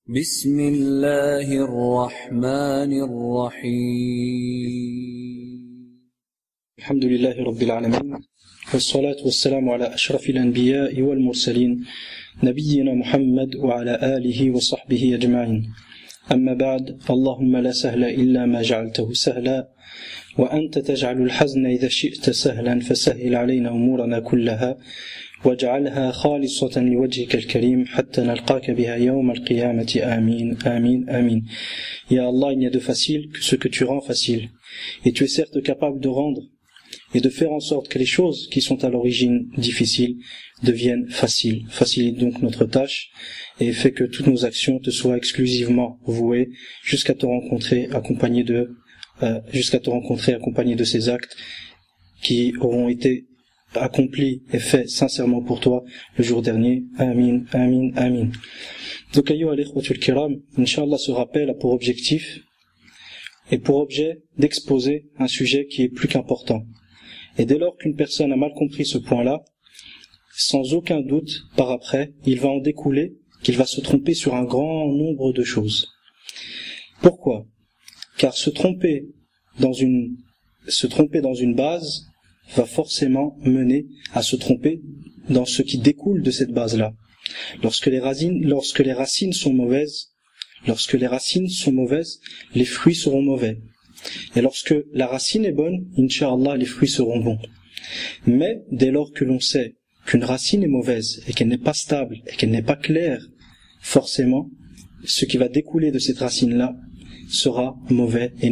بسم الله الرحمن الرحيم الحمد لله رب العالمين والصلاة والسلام على أشرف الأنبياء والمرسلين نبينا محمد وعلى آله وصحبه أجمعين أما بعد اللهم لا سهل إلا ما جعلته سهلا وأنت تجعل الحزن إذا شئت سهلا فسهل علينا أمورنا كلها واجعلها خالصة لوجهك الكريم حتى نلقاك بها يوم القيامة آمين آمين آمين. Ya Allah, il n'y a de facile que ce que tu rends facile. Et tu es certes capable de rendre et de faire en sorte que les choses qui sont à l'origine difficiles deviennent faciles. Facilite donc notre tâche et fais que toutes nos actions te soient exclusivement vouées jusqu'à te rencontrer accompagné de ces actes qui auront été accompli et fait sincèrement pour toi le jour dernier. Amin, amin, amin. Donc, ayyuha al-ikhwatul kiram, Inch'Allah, ce rappel a pour objectif et pour objet d'exposer un sujet qui est plus qu'important. Et dès lors qu'une personne a mal compris ce point-là, sans aucun doute, par après, il va en découler qu'il va se tromper sur un grand nombre de choses. Pourquoi ? Car se tromper dans une base va forcément mener à se tromper dans ce qui découle de cette base-là. Lorsque les racines sont mauvaises, les fruits seront mauvais. Et lorsque la racine est bonne, Inch'Allah, les fruits seront bons. Mais dès lors que l'on sait qu'une racine est mauvaise et qu'elle n'est pas stable et qu'elle n'est pas claire, forcément, ce qui va découler de cette racine-là sera mauvais et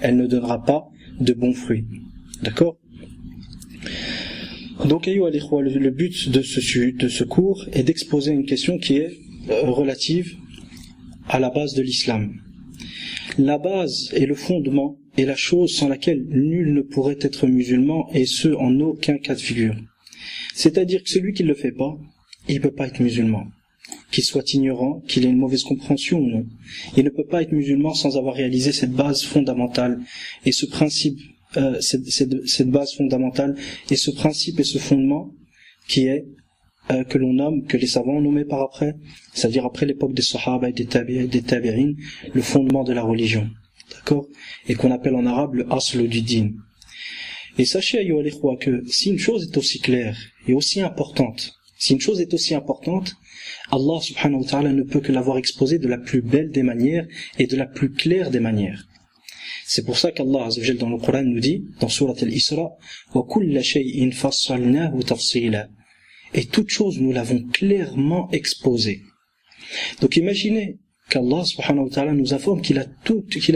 elle ne donnera pas de bons fruits. D'accord ? Donc, le but de ce cours est d'exposer une question qui est relative à la base de l'islam. La base est le fondement et la chose sans laquelle nul ne pourrait être musulman, et ce en aucun cas de figure. C'est-à-dire que celui qui ne le fait pas, il ne peut pas être musulman. Qu'il soit ignorant, qu'il ait une mauvaise compréhension ou non. Il ne peut pas être musulman sans avoir réalisé cette base fondamentale et ce principe. Cette base fondamentale et ce principe et ce fondement qui est que les savants ont nommé par après, c'est-à-dire après l'époque des Sahaba et des Tabi'in, le fondement de la religion, d'accord, et qu'on appelle en arabe le asl du din. Et sachez ayyuha al-ikhwa que si une chose est aussi claire et aussi importante, Allah subhanahu wa ta'ala ne peut que l'avoir exposée de la plus belle des manières et de la plus claire des manières. C'est pour ça qu'Allah Azza wa Jalla dans le Coran nous dit, dans Surat Al-Isra, وَكُلَّ شَيْءٍ فَصَّلْنَاهُ تَفْصِيلًا. Et toute chose, nous l'avons clairement exposée. Donc imaginez qu'Allah subhanahu wa ta'ala nous informe qu'il a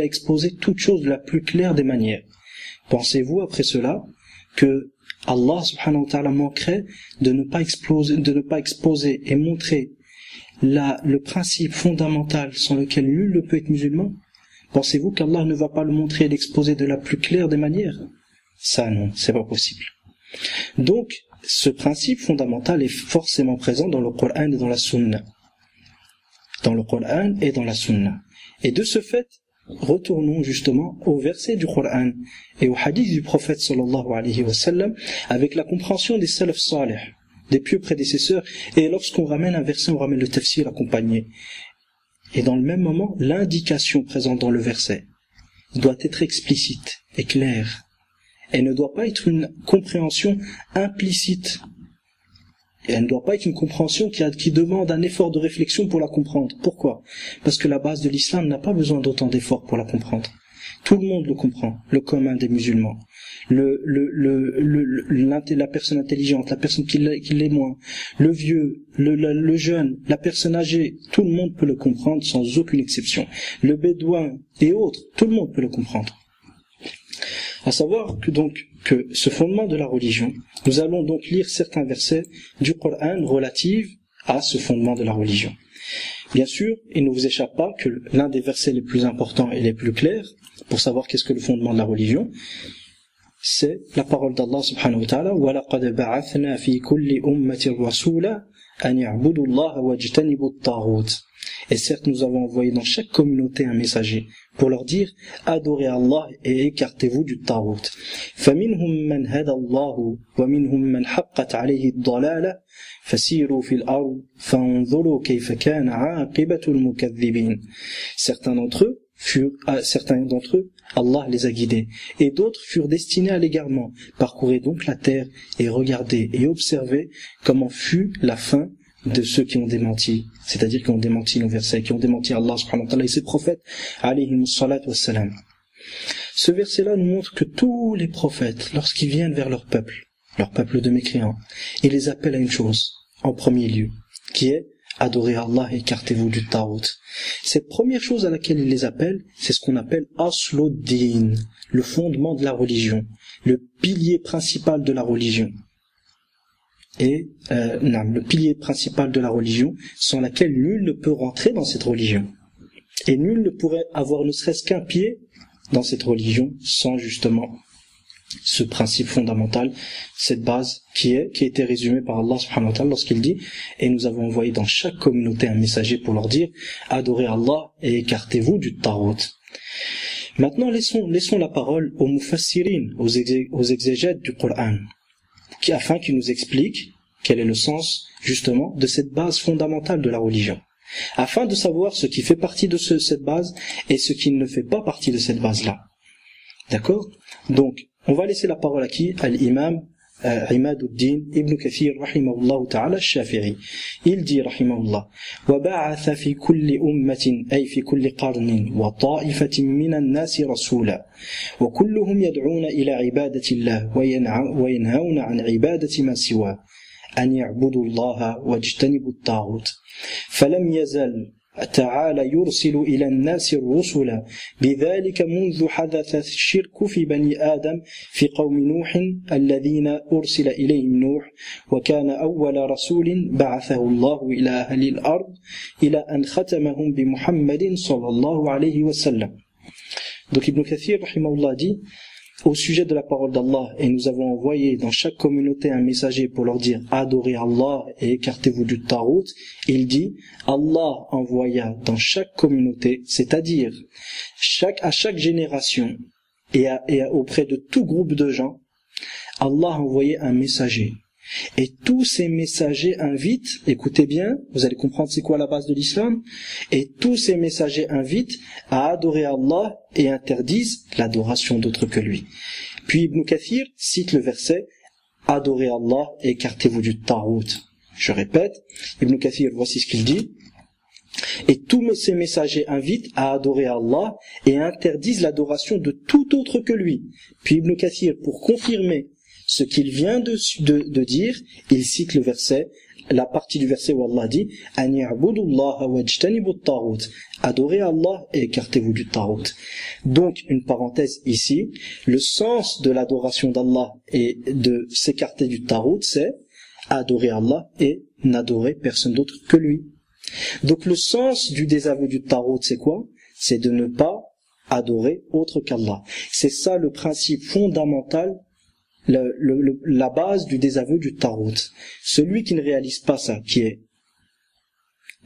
exposé toute chose de la plus claire des manières. Pensez-vous après cela que Allah subhanahu wa ta'ala manquerait de ne pas exposer et montrer le principe fondamental sans lequel nul ne peut être musulman? Pensez-vous qu'Allah ne va pas le montrer et l'exposer de la plus claire des manières? Ça non, c'est pas possible. Donc, ce principe fondamental est forcément présent dans le Coran et dans la Sunna. Et de ce fait, retournons justement au verset du Coran et au hadith du prophète sallallahu alayhi wa sallam avec la compréhension des salaf salih, des pieux prédécesseurs, et lorsqu'on ramène un verset, on ramène le tafsir accompagné. Et dans le même moment, l'indication présente dans le verset doit être explicite et claire. Elle ne doit pas être une compréhension implicite. Et elle ne doit pas être une compréhension qui demande un effort de réflexion pour la comprendre. Pourquoi ? Parce que la base de l'islam n'a pas besoin d'autant d'efforts pour la comprendre. Tout le monde le comprend, le commun des musulmans. La personne intelligente, la personne qui l'est moins, le vieux, le jeune, la personne âgée, tout le monde peut le comprendre sans aucune exception. Le bédouin et autres, tout le monde peut le comprendre. À savoir que ce fondement de la religion, nous allons donc lire certains versets du Coran relatifs à ce fondement de la religion. Bien sûr, il ne vous échappe pas que l'un des versets les plus importants et les plus clairs pour savoir qu'est-ce que le fondement de la religion, c'est la parole d'Allah subhanahu wa ta'ala وَلَقَدْ بَعَثْنَا فِي كُلِّ أُمَّةٍ رَسُولًا أَنِ اعْبُدُوا اللَّهَ وَاجْتَنِبُوا الطَّاغُوتَ. Et certes, nous avons envoyé dans chaque communauté un messager pour leur dire adorez Allah et écartez-vous du tarout. فَمِنْهُمْ مَنْ هَدَى اللَّهُ وَمِنْهُمْ مَنْ حَقَّتْ عَلَيْهِ الضَّلَالَةُ فَسِيرُوا فِي الْأَرْضِ فَانظُرُوا كَيْفَ كَانَ عَاقِبَةُ الْمُكَذِّبِينَ. Certains d'entre eux, Allah les a guidés, et d'autres furent destinés à l'égarement. Parcourez donc la terre et regardez et observez comment fut la fin de ceux qui ont démenti, c'est-à-dire qui ont démenti nos versets, qui ont démenti Allah subhanahu wa ta'ala et ses prophètes alayhimus salatu wassalam. Ce verset-là nous montre que tous les prophètes, lorsqu'ils viennent vers leur peuple de mécréants, ils les appellent à une chose, en premier lieu, qui est adorez Allah et écartez-vous du tarout. Cette première chose à laquelle il les appelle, c'est ce qu'on appelle Asluddin, le fondement de la religion, le pilier principal de la religion. Et le pilier principal de la religion, sans laquelle nul ne peut rentrer dans cette religion. Et nul ne pourrait avoir ne serait-ce qu'un pied dans cette religion sans justement ce principe fondamental, cette base qui a été résumée par Allah subhanahu wa ta'ala lorsqu'il dit et nous avons envoyé dans chaque communauté un messager pour leur dire adorez Allah et écartez-vous du tarout. Maintenant laissons la parole aux mufassirin, aux exégètes du Coran, afin qu'ils nous expliquent quel est le sens justement de cette base fondamentale de la religion, afin de savoir ce qui fait partie de cette base et ce qui ne fait pas partie de cette base-là. D'accord? Donc, on va laisser la parole à qui? À l'imam Imaduddin Ibn Kathir rahimahullah ta'ala al-Shafi'i. Il dit rahimahullah وَبَعَثَ فِي كُلِّ أُمَّةٍ أي في كل قرن وطائفة من الناس رسولا وكلهم يدعون إلى عبادة الله وينهون عن عبادة ما سواه أن يعبدوا الله واجتنبوا الطاغوت فلم يزل تعالى يرسل إلى الناس الرسل بذلك منذ حدث الشرك في بني آدم في قوم نوح الذين أرسل إليهم نوح وكان أول رسول بعثه الله إلى أهل الأرض إلى أن ختمهم بمحمد صلى الله عليه وسلم. Donc Ibn Kathir rahimahullah dit au sujet de la parole d'Allah, et nous avons envoyé dans chaque communauté un messager pour leur dire adorez Allah et écartez-vous du tarout. Il dit Allah envoya dans chaque communauté, c'est-à-dire à chaque génération et auprès de tout groupe de gens, Allah a envoyé un messager. Et tous ces messagers invitent, écoutez bien, vous allez comprendre c'est quoi la base de l'islam, et tous ces messagers invitent à adorer Allah et interdisent l'adoration d'autre que lui. Puis Ibn Kathir cite le verset adorez Allah et écartez-vous du tarout. Je répète, Ibn Kathir, voici ce qu'il dit. Et tous ces messagers invitent à adorer Allah et interdisent l'adoration de tout autre que lui. Puis Ibn Kathir, pour confirmer ce qu'il vient de dire, il cite le verset, la partie du verset où Allah dit An ya'budullaha wajtanibu at-taghut, adorez Allah et écartez-vous du tarout. Donc une parenthèse ici, le sens de l'adoration d'Allah et de s'écarter du tarout, c'est adorer Allah et n'adorer personne d'autre que lui. Donc le sens du désaveu du tarout, c'est quoi? C'est de ne pas adorer autre qu'Allah. C'est ça le principe fondamental, la base du désaveu du tarout. Celui qui ne réalise pas ça, qui est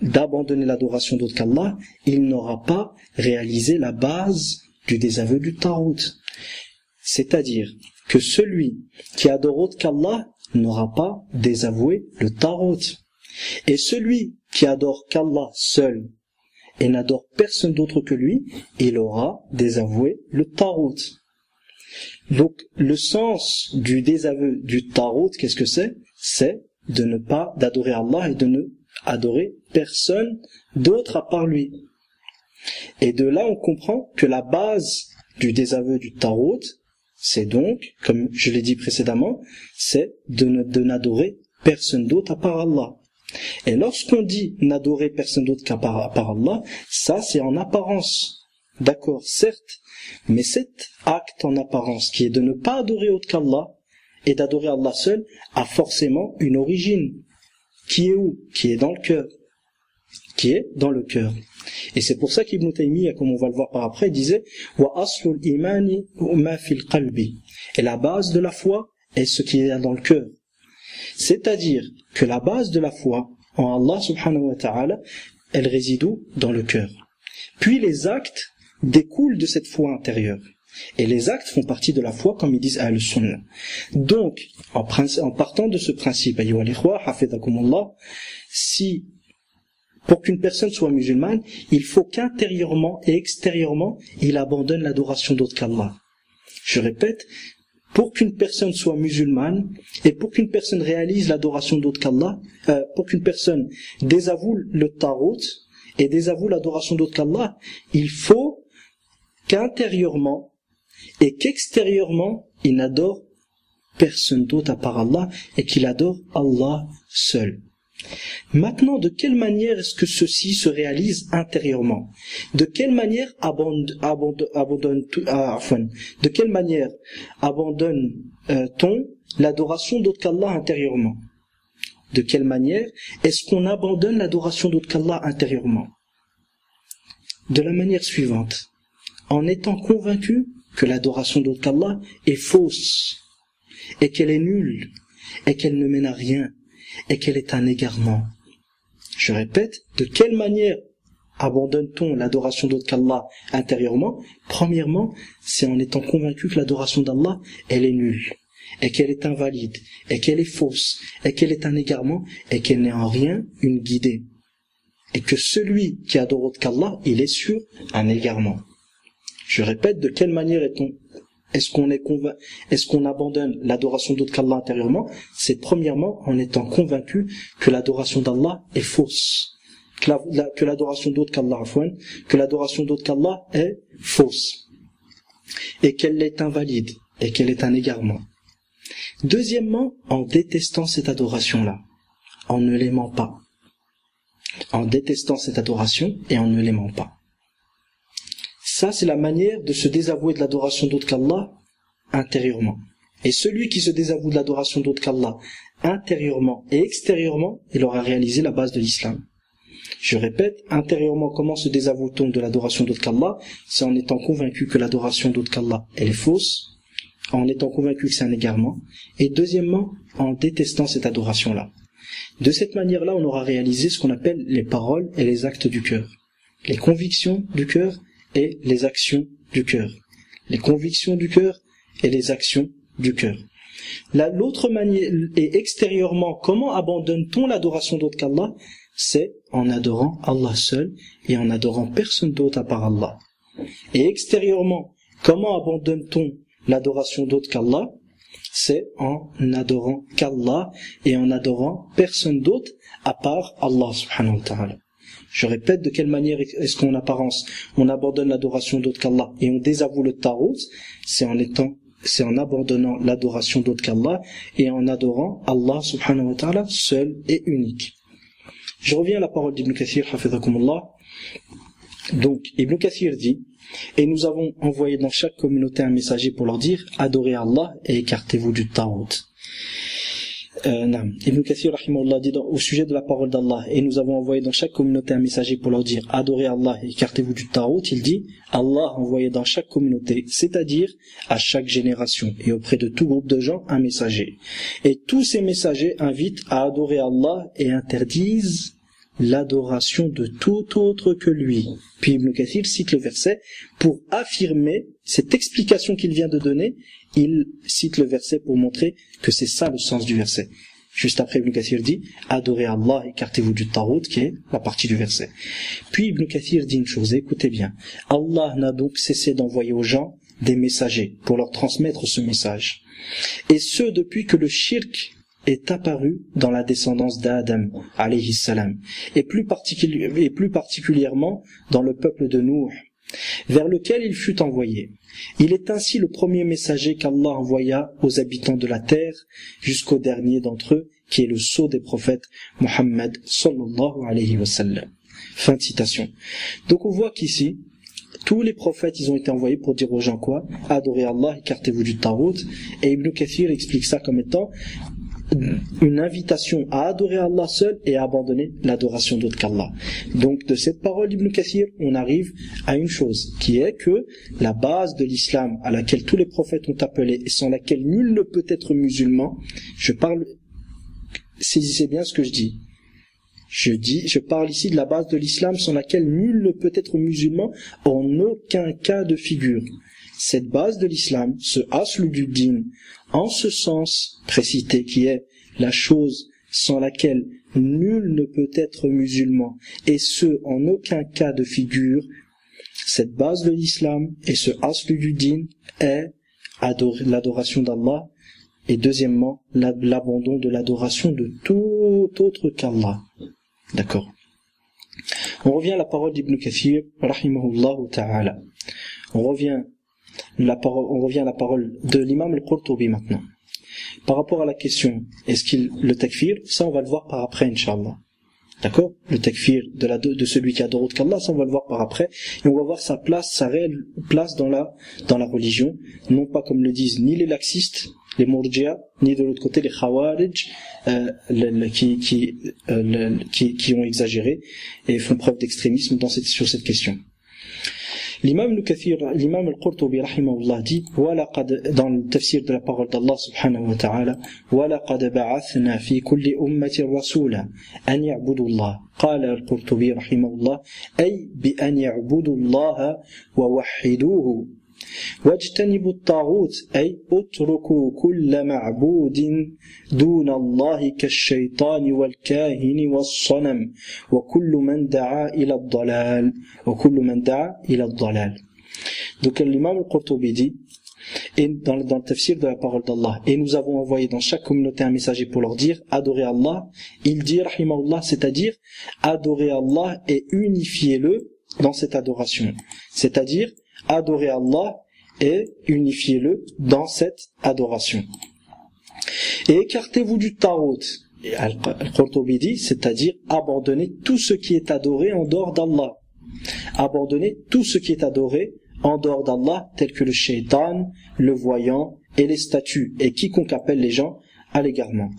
d'abandonner l'adoration d'autre qu'Allah, il n'aura pas réalisé la base du désaveu du tarout. C'est-à-dire que celui qui adore autre qu'Allah n'aura pas désavoué le tarout. Et celui qui adore qu'Allah seul et n'adore personne d'autre que lui, il aura désavoué le tarout. Donc, le sens du désaveu du tarout, qu'est-ce que c'est? C'est de ne pas d'adorer Allah et de ne adorer personne d'autre à part lui. Et de là, on comprend que la base du désaveu du tarout, c'est donc, comme je l'ai dit précédemment, c'est de n'adorer personne d'autre à part Allah. Et lorsqu'on dit n'adorer personne d'autre qu'à part Allah, ça c'est en apparence. D'accord, certes, mais cet acte en apparence qui est de ne pas adorer autre qu'Allah et d'adorer Allah seul a forcément une origine. Qui est où? Qui est dans le cœur. Qui est dans le cœur. Et c'est pour ça qu'Ibn Taymiyyah, comme on va le voir par après, disait wa aslul imani ma fil qalbi. Et la base de la foi est ce qui est dans le cœur. C'est-à-dire que la base de la foi en Allah subhanahu wa ta'ala elle réside où? Dans le cœur. Puis les actes découlent de cette foi intérieure. Et les actes font partie de la foi, comme ils disent Ahl Sunnah. Donc, en partant de ce principe, si pour qu'une personne soit musulmane, il faut qu'intérieurement et extérieurement, il abandonne l'adoration d'autre qu'Allah. Je répète, pour qu'une personne soit musulmane et pour qu'une personne réalise l'adoration d'autre qu'Allah, pour qu'une personne désavoue le tarot et désavoue l'adoration d'autre qu'Allah, il faut qu'intérieurement et qu'extérieurement, il n'adore personne d'autre à part Allah et qu'il adore Allah seul. Maintenant, de quelle manière est-ce que ceci se réalise intérieurement? De quelle manière abandonne-t-on l'adoration d'autre qu'Allah intérieurement? De quelle manière est-ce qu'on abandonne l'adoration d'autre qu'Allah intérieurement? De la manière suivante, en étant convaincu que l'adoration d'autre qu'Allah est fausse, et qu'elle est nulle, et qu'elle ne mène à rien, et qu'elle est un égarement. Je répète, de quelle manière abandonne-t-on l'adoration d'autre qu'Allah intérieurement? Premièrement, c'est en étant convaincu que l'adoration d'Allah, elle est nulle, et qu'elle est invalide, et qu'elle est fausse, et qu'elle est un égarement, et qu'elle n'est en rien une guidée. Et que celui qui adore autre qu'Allah, il est sur un égarement. Je répète, de quelle manière est-ce qu'on abandonne l'adoration d'autre qu'Allah intérieurement? C'est premièrement en étant convaincu que l'adoration d'Allah est fausse, que l'adoration d'autre qu'Allah est fausse, et qu'elle est invalide, et qu'elle est un égarement. Deuxièmement, en détestant cette adoration-là, en ne l'aimant pas. En détestant cette adoration et en ne l'aimant pas. Ça, c'est la manière de se désavouer de l'adoration d'autre qu'Allah intérieurement. Et celui qui se désavoue de l'adoration d'autre qu'Allah intérieurement et extérieurement, il aura réalisé la base de l'islam. Je répète, intérieurement, comment se désavoue-t-on de l'adoration d'autre qu'Allah? C'est en étant convaincu que l'adoration d'autre qu'Allah, elle est fausse, en étant convaincu que c'est un égarement, et deuxièmement, en détestant cette adoration-là. De cette manière-là, on aura réalisé ce qu'on appelle les paroles et les actes du cœur. Les convictions du cœur et les actions du cœur. Les convictions du cœur et les actions du cœur. L'autre manière, et extérieurement, comment abandonne-t-on l'adoration d'autre qu'Allah? C'est en adorant Allah seul et en adorant personne d'autre à part Allah. Et extérieurement, comment abandonne-t-on l'adoration d'autre qu'Allah? C'est en n'adorant qu'Allah et en adorant personne d'autre à part Allah subhanahu wa ta'ala. Je répète, de quelle manière est-ce qu'en apparence on abandonne l'adoration d'autre qu'Allah et on désavoue le tarot? C'est en abandonnant l'adoration d'autre qu'Allah et en adorant Allah subhanahu wa ta'ala seul et unique. Je reviens à la parole d'Ibn Kathir, hafidhakumullah. Donc, Ibn Kathir dit, et nous avons envoyé dans chaque communauté un messager pour leur dire, adorez Allah et écartez-vous du tarot. Ibn Kathir rahimahullah dit au sujet de la parole d'Allah, et nous avons envoyé dans chaque communauté un messager pour leur dire adorez Allah et écartez-vous du tarot. Il dit Allah a envoyé dans chaque communauté, c'est-à-dire à chaque génération et auprès de tout groupe de gens, un messager, et tous ces messagers invitent à adorer Allah et interdisent l'adoration de tout autre que lui. Puis Ibn Kathir cite le verset pour affirmer cette explication qu'il vient de donner. Il cite le verset pour montrer que c'est ça le sens du verset. Juste après, Ibn Kathir dit adorez Allah, écartez-vous du tarot, qui est la partie du verset. Puis Ibn Kathir dit une chose, écoutez bien, Allah n'a donc cessé d'envoyer aux gens des messagers pour leur transmettre ce message, et ce depuis que le shirk est apparu dans la descendance d'Adam alayhi salam, et plus particulièrement dans le peuple de Nuh, vers lequel il fut envoyé. Il est ainsi le premier messager qu'Allah envoya aux habitants de la terre jusqu'au dernier d'entre eux, qui est le sceau des prophètes Muhammad sallallahu alayhi wa sallam. Fin de citation. Donc on voit qu'ici, tous les prophètes, ils ont été envoyés pour dire aux gens quoi? Adorez Allah, écartez-vous du tarot. Et Ibn Kathir explique ça comme étant une invitation à adorer Allah seul et à abandonner l'adoration d'autre qu'Allah. Donc de cette parole d'Ibn Kathir, on arrive à une chose, qui est que la base de l'islam à laquelle tous les prophètes ont appelé et sans laquelle nul ne peut être musulman, saisissez bien ce que je dis, Je parle ici de la base de l'islam sans laquelle nul ne peut être musulman en aucun cas de figure. Cette base de l'islam, ce aslu du din, en ce sens précité qui est la chose sans laquelle nul ne peut être musulman, et ce en aucun cas de figure, cette base de l'islam et ce aslu du din est l'adoration d'Allah, et deuxièmement l'abandon de l'adoration de tout autre qu'Allah. D'accord. On revient à la parole d'Ibn Kathir, rahimahullah ta'ala. On revient à la parole de l'imam al-Qurtubi maintenant. Par rapport à la question, est-ce qu'il le takfir, ça on va le voir par après, Inch'Allah. D'accord? Le takfir de celui qui adore autre qu'Allah, ça on va le voir par après, et on va voir sa réelle place dans la religion, non pas comme le disent ni les laxistes, les murji'a, ni de l'autre côté les khawarij, qui ont exagéré et font preuve d'extrémisme sur cette question. L'imam al-Qurtubi rahimahullah dit dans le tafsir de la parole d'Allah subhanahu wa ta'ala وَلَقَدْ بَعَثْنَا فِي كُلِّ أُمَّةٍ رَسُولًا أَنْ يَعْبُدُوا اللَّهَ قال القرطبي رحمه الله أي بأن يعبدوا الله ووحدوه واجتنبوا الطاغوت أي اتركوا كل معبود دون الله كالشيطان والكاهن والصنم وكل من دعا إلى الضلال. Donc l'imam al-Qurtubi dit, et dans le tafsir de la parole d'Allah, et nous avons envoyé dans chaque communauté un messager pour leur dire adorez Allah. Il dit rahimahullah, c'est-à-dire adorez Allah et unifiez-le dans cette adoration, c'est-à-dire adorez Allah et unifiez-le dans cette adoration. Et écartez-vous du tarot. Et Al-Qurtubi dit, c'est-à-dire abandonnez tout ce qui est adoré en dehors d'Allah. Abandonnez tout ce qui est adoré en dehors d'Allah, tel que le shaitan, le voyant et les statues, et quiconque appelle les gens à l'égarement.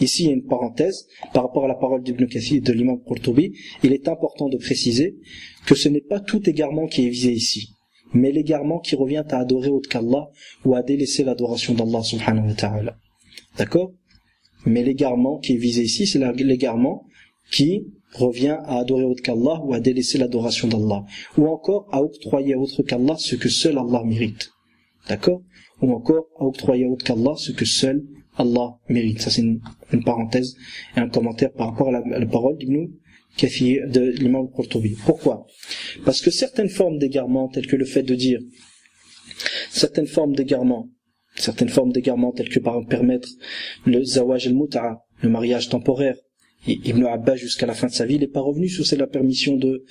Ici, il y a une parenthèse par rapport à la parole d'Ibn Kathir de l'imam Qurtubi. Il est important de préciser que ce n'est pas tout égarement qui est visé ici, mais l'égarement qui revient à adorer autre qu'Allah ou à délaisser l'adoration d'Allah subhanahu wa ta'ala. D'accord? Mais l'égarement qui est visé ici, c'est l'égarement qui revient à adorer autre qu'Allah ou à délaisser l'adoration d'Allah, ou encore à octroyer à autre qu'Allah ce que seul Allah mérite. D'accord? Ou encore à octroyer à autre qu'Allah ce que seul Allah mérite. Ça c'est une parenthèse et un commentaire par rapport à la parole d'Ibn Kathir de l'imam Qurtubi. Pourquoi? Parce que certaines formes d'égarement, telles que le fait de dire certaines formes d'égarement telles que par permettre le zawaj al-mut'a, le mariage temporaire. Ibn Abbas jusqu'à la fin de sa vie, il n'est pas revenu sur la permission du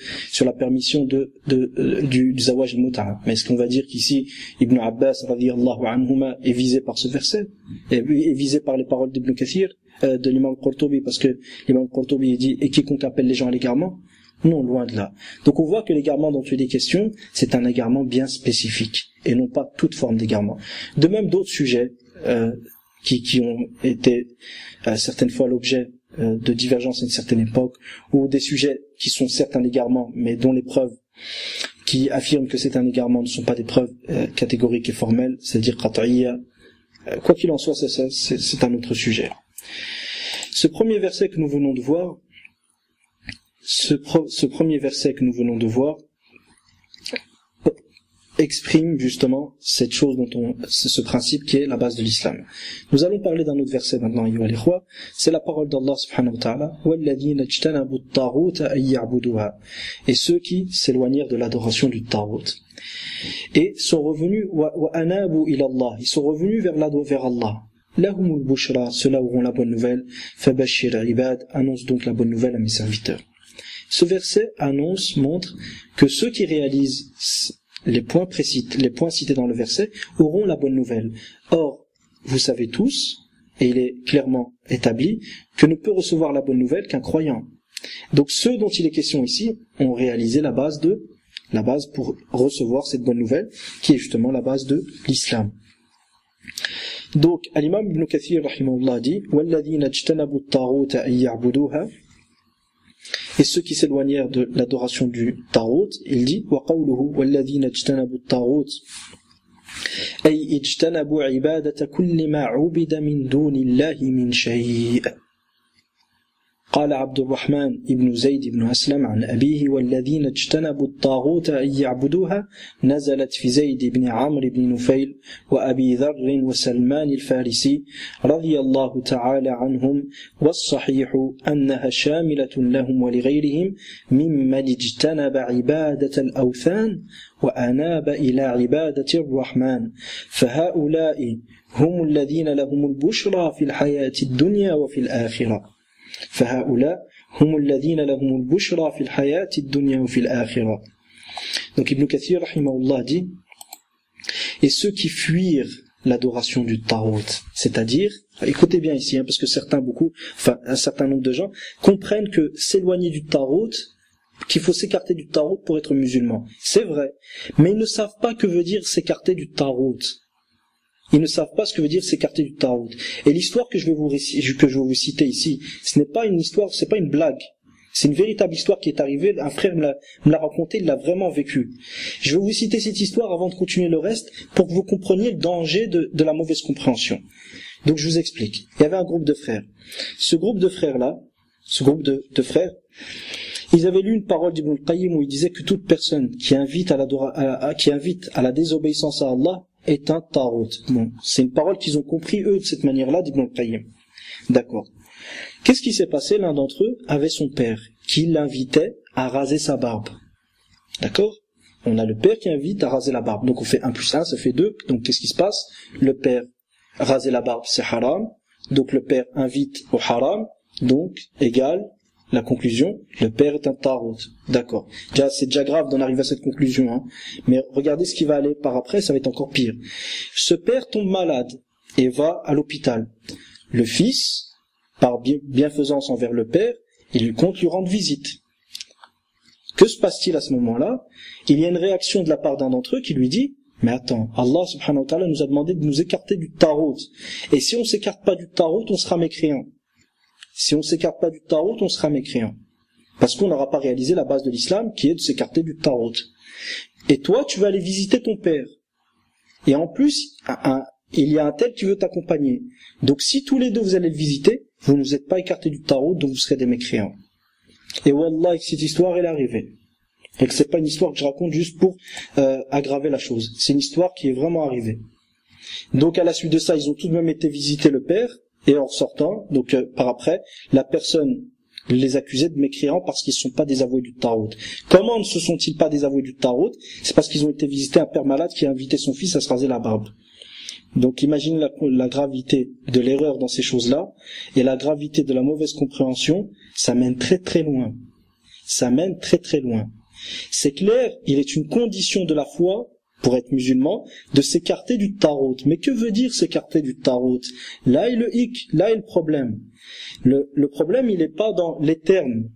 zawaj al-mut'a. Mais est-ce qu'on va dire qu'ici Ibn Abbas radiyallahu anhuma est visé par ce verset, est visé par les paroles d'Ibn Kathir, de l'imam Qurtubi, parce que l'imam Qurtubi dit et quiconque appelle les gens à l'égarement? Non, loin de là. Donc on voit que l'égarement dont il est question, c'est un égarement bien spécifique et non pas toute forme d'égarement. De même d'autres sujets qui ont été certaines fois l'objet de divergence à une certaine époque, ou des sujets qui sont certes un égarement, mais dont les preuves qui affirment que c'est un égarement ne sont pas des preuves catégoriques et formelles, c'est-à-dire qat'iyya. Quoi qu'il en soit, c'est un autre sujet. Ce premier verset que nous venons de voir, exprime justement cette chose ce principe qui est la base de l'islam. Nous allons parler d'un autre verset maintenant, c'est la parole d'Allah subhanahu wa ta'ala, وَالَّذِينَ اجْتَنَبُوا الطَّاغُوتَ أَن يَعْبُدُوهَا, et ceux qui s'éloignèrent de l'adoration du Tarout et sont revenus وَأَنَابُوا إِلَى اللَّهِ, ils sont revenus vers Allah. لَهُمُ الْبُشْرَى, ceux-là auront la bonne nouvelle. فَبَشِّرْ عِبَادٍ, annonce donc la bonne nouvelle à mes serviteurs. Ce verset montre que ceux qui réalisent les points cités dans le verset auront la bonne nouvelle. Or, vous savez tous, et il est clairement établi, que ne peut recevoir la bonne nouvelle qu'un croyant. Donc ceux dont il est question ici ont réalisé la base pour recevoir cette bonne nouvelle, qui est justement la base de l'islam. Donc, l'imam Ibn Kathir rahimahullah dit وَالَّذِينَ اجْتَنَبُوا الطَّاغُوتَ أَن يَعْبُدُوهَا, et ceux qui s'éloignèrent de l'adoration du Tarout, il dit وَقَوْلُهُ وَالَّذِينَ اجْتَنَبُوا الطَّاغُوتَ أي اجتنبوا عبادة كل ما عبد من دون الله من شيء. قال عبد الرحمن بن زيد بن أسلم عن أبيه والذين اجتنبوا الطاغوت أن يعبدوها نزلت في زيد بن عمرو بن نفيل وأبي ذر وسلمان الفارسي رضي الله تعالى عنهم والصحيح أنها شاملة لهم ولغيرهم ممن اجتنب عبادة الأوثان وأناب إلى عبادة الرحمن فهؤلاء هم الذين لهم البشرى في الحياة الدنيا وفي الآخرة فهؤلاء هم الذين لهم البشرى في الحياة الدنيا وفي الآخرة. Donc Ibn Kathir rahimahullah dit, et ceux qui fuirent l'adoration du Tarout, c'est-à-dire, écoutez bien ici, parce que un certain nombre de gens comprennent que s'éloigner du Tarout, qu'il faut s'écarter du Tarout pour être musulman. C'est vrai, mais ils ne savent pas que veut dire s'écarter du Tarout. Ils ne savent pas ce que veut dire s'écarter du Tarout. Et l'histoire que je vais vous citer ici, ce n'est pas une histoire, c'est pas une blague. C'est une véritable histoire qui est arrivée. Un frère me l'a raconté, il l'a vraiment vécu. Je vais vous citer cette histoire avant de continuer le reste pour que vous compreniez le danger de la mauvaise compréhension. Donc je vous explique. Il y avait un groupe de frères. Ce groupe de frères-là, ils avaient lu une parole d'Ibn al-Qayyim où il disait que toute personne qui invite à la désobéissance à Allah est un Tarout. Bon, c'est une parole qu'ils ont compris eux de cette manière-là d'Ibn al-Qayyim. D'accord. Qu'est-ce qui s'est passé? L'un d'entre eux avait son père qui l'invitait à raser sa barbe. D'accord? On a le père qui invite à raser la barbe. Donc on fait 1 plus 1, ça fait 2. Donc qu'est-ce qui se passe? Le père, raser la barbe, c'est haram. Donc le père invite au haram. Donc, égal, la conclusion, le père est un Tarout. D'accord. C'est déjà grave d'en arriver à cette conclusion, hein. Mais regardez ce qui va aller par après, ça va être encore pire. Ce père tombe malade et va à l'hôpital. Le fils, par bienfaisance envers le père, il compte lui rendre visite. Que se passe-t-il à ce moment-là? Il y a une réaction de la part d'un d'entre eux qui lui dit, mais attends, Allah subhanahu wa ta'ala nous a demandé de nous écarter du Tarout. Et si on ne s'écarte pas du Tarout, on sera mécréant. Si on ne s'écarte pas du Tarout, on sera mécréant. Parce qu'on n'aura pas réalisé la base de l'islam qui est de s'écarter du Tarout. Et toi, tu vas aller visiter ton père. Et en plus, il y a un tel qui veut t'accompagner. Donc si tous les deux vous allez le visiter, vous ne vous êtes pas écartés du Tarout, donc vous serez des mécréants. Et wallah, cette histoire, elle est arrivée. Et que c'est pas une histoire que je raconte juste pour aggraver la chose. C'est une histoire qui est vraiment arrivée. Donc à la suite de ça, ils ont tout de même été visiter le père. Et en sortant, donc par après, la personne les accusait de mécréants parce qu'ils ne sont pas désavoués du Tarout. Comment ne se sont-ils pas désavoués du Tarout? C'est parce qu'ils ont été visiter un père malade qui a invité son fils à se raser la barbe. Donc imagine la gravité de l'erreur dans ces choses-là, et la gravité de la mauvaise compréhension, ça mène très très loin. Ça mène très très loin. C'est clair, il est une condition de la foi, pour être musulman, de s'écarter du Tarout. Mais que veut dire s'écarter du Tarout? Là est le hic, là est le problème. Le problème, il n'est pas dans les termes.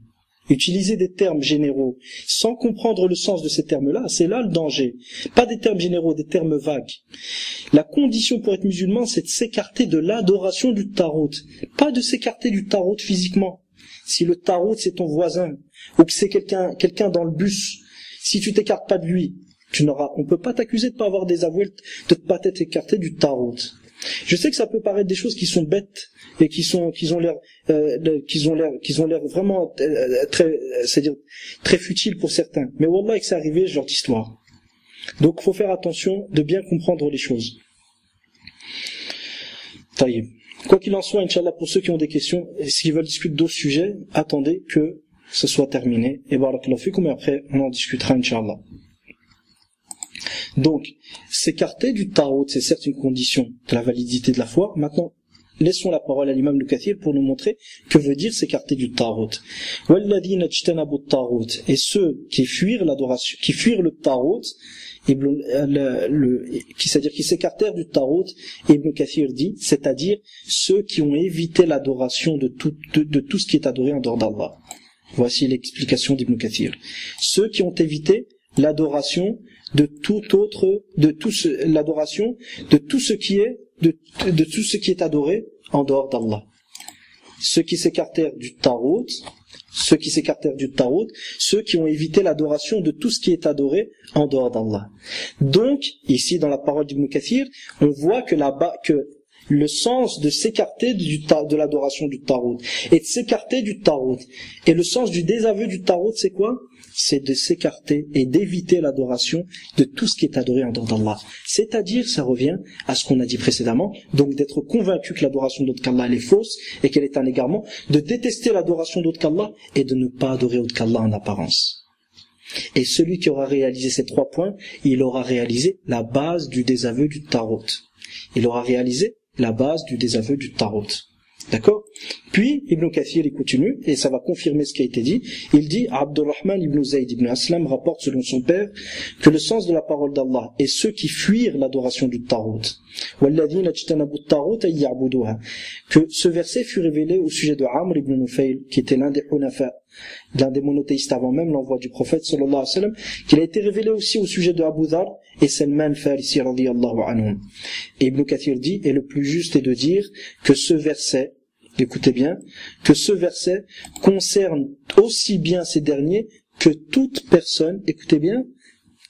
Utiliser des termes généraux sans comprendre le sens de ces termes-là, c'est là le danger. Pas des termes généraux, des termes vagues. La condition pour être musulman, c'est de s'écarter de l'adoration du Tarout. Pas de s'écarter du Tarout physiquement. Si le Tarout, c'est ton voisin, ou que c'est quelqu'un dans le bus, si tu t'écartes pas de lui, on peut pas t'accuser de pas avoir désavoué, de pas t'être écarté du Tarout. Je sais que ça peut paraître des choses qui sont bêtes et qui ont l'air vraiment très futiles pour certains. Mais wallah que c'est arrivé ce genre d'histoire. Donc faut faire attention de bien comprendre les choses. Taïb. Quoi qu'il en soit, Inch'Allah, pour ceux qui ont des questions, s'ils veulent discuter d'autres sujets, attendez que ce soit terminé. Et barakallahu fikum, et après on en discutera, Inch'Allah. Donc, s'écarter du Tarout, c'est certes une condition de la validité de la foi. Maintenant, laissons la parole à l'imam Ibn Kathir pour nous montrer que veut dire s'écarter du Tarout. وَالَّذِينَ اجْتَنَبُوا الطَّاغُوتَ, et ceux qui fuirent l'adoration, qui fuirent le Tarout, c'est-à-dire qui s'écartèrent du Tarout, Ibn Kathir dit, c'est-à-dire ceux qui ont évité l'adoration de tout ce qui est adoré en dehors d'Allah. Voici l'explication d'Ibn Kathir. Ceux qui ont évité l'adoration de tout ce qui est adoré en dehors d'Allah. Ceux qui s'écartèrent du Tarout, ceux qui ont évité l'adoration de tout ce qui est adoré en dehors d'Allah. Donc, ici dans la parole d'Ibn Kathir, on voit que le sens de s'écarter de l'adoration du Tarout et de s'écarter du Tarout. Et le sens du désaveu du Tarout, c'est quoi? C'est de s'écarter et d'éviter l'adoration de tout ce qui est adoré en dehors d'Allah. C'est-à-dire, ça revient à ce qu'on a dit précédemment, donc d'être convaincu que l'adoration d'autre qu'Allah elle est fausse et qu'elle est un égarement, de détester l'adoration d'autre qu'Allah et de ne pas adorer autre qu'Allah en apparence. Et celui qui aura réalisé ces 3 points, il aura réalisé la base du désaveu du Tarout. Il aura réalisé la base du désaveu du Tarout. D'accord? Puis, Ibn Kathir, il continue, et ça va confirmer ce qui a été dit. Il dit, Abdurrahman ibn Zayd ibn Aslam rapporte selon son père que le sens de la parole d'Allah est ceux qui fuirent l'adoration du Tarout. Que ce verset fut révélé au sujet de Amr ibn Nufayl, qui était l'un des Hunafa, l'un des monothéistes avant même l'envoi du prophète sallallahu alayhi wa sallam, qu'il a été révélé aussi au sujet de Abu Dhar et Salman Farisi radiyallahu anhum. Et Ibn Kathir dit, et le plus juste est de dire que ce verset, écoutez bien, que ce verset concerne aussi bien ces derniers que toute personne, écoutez bien,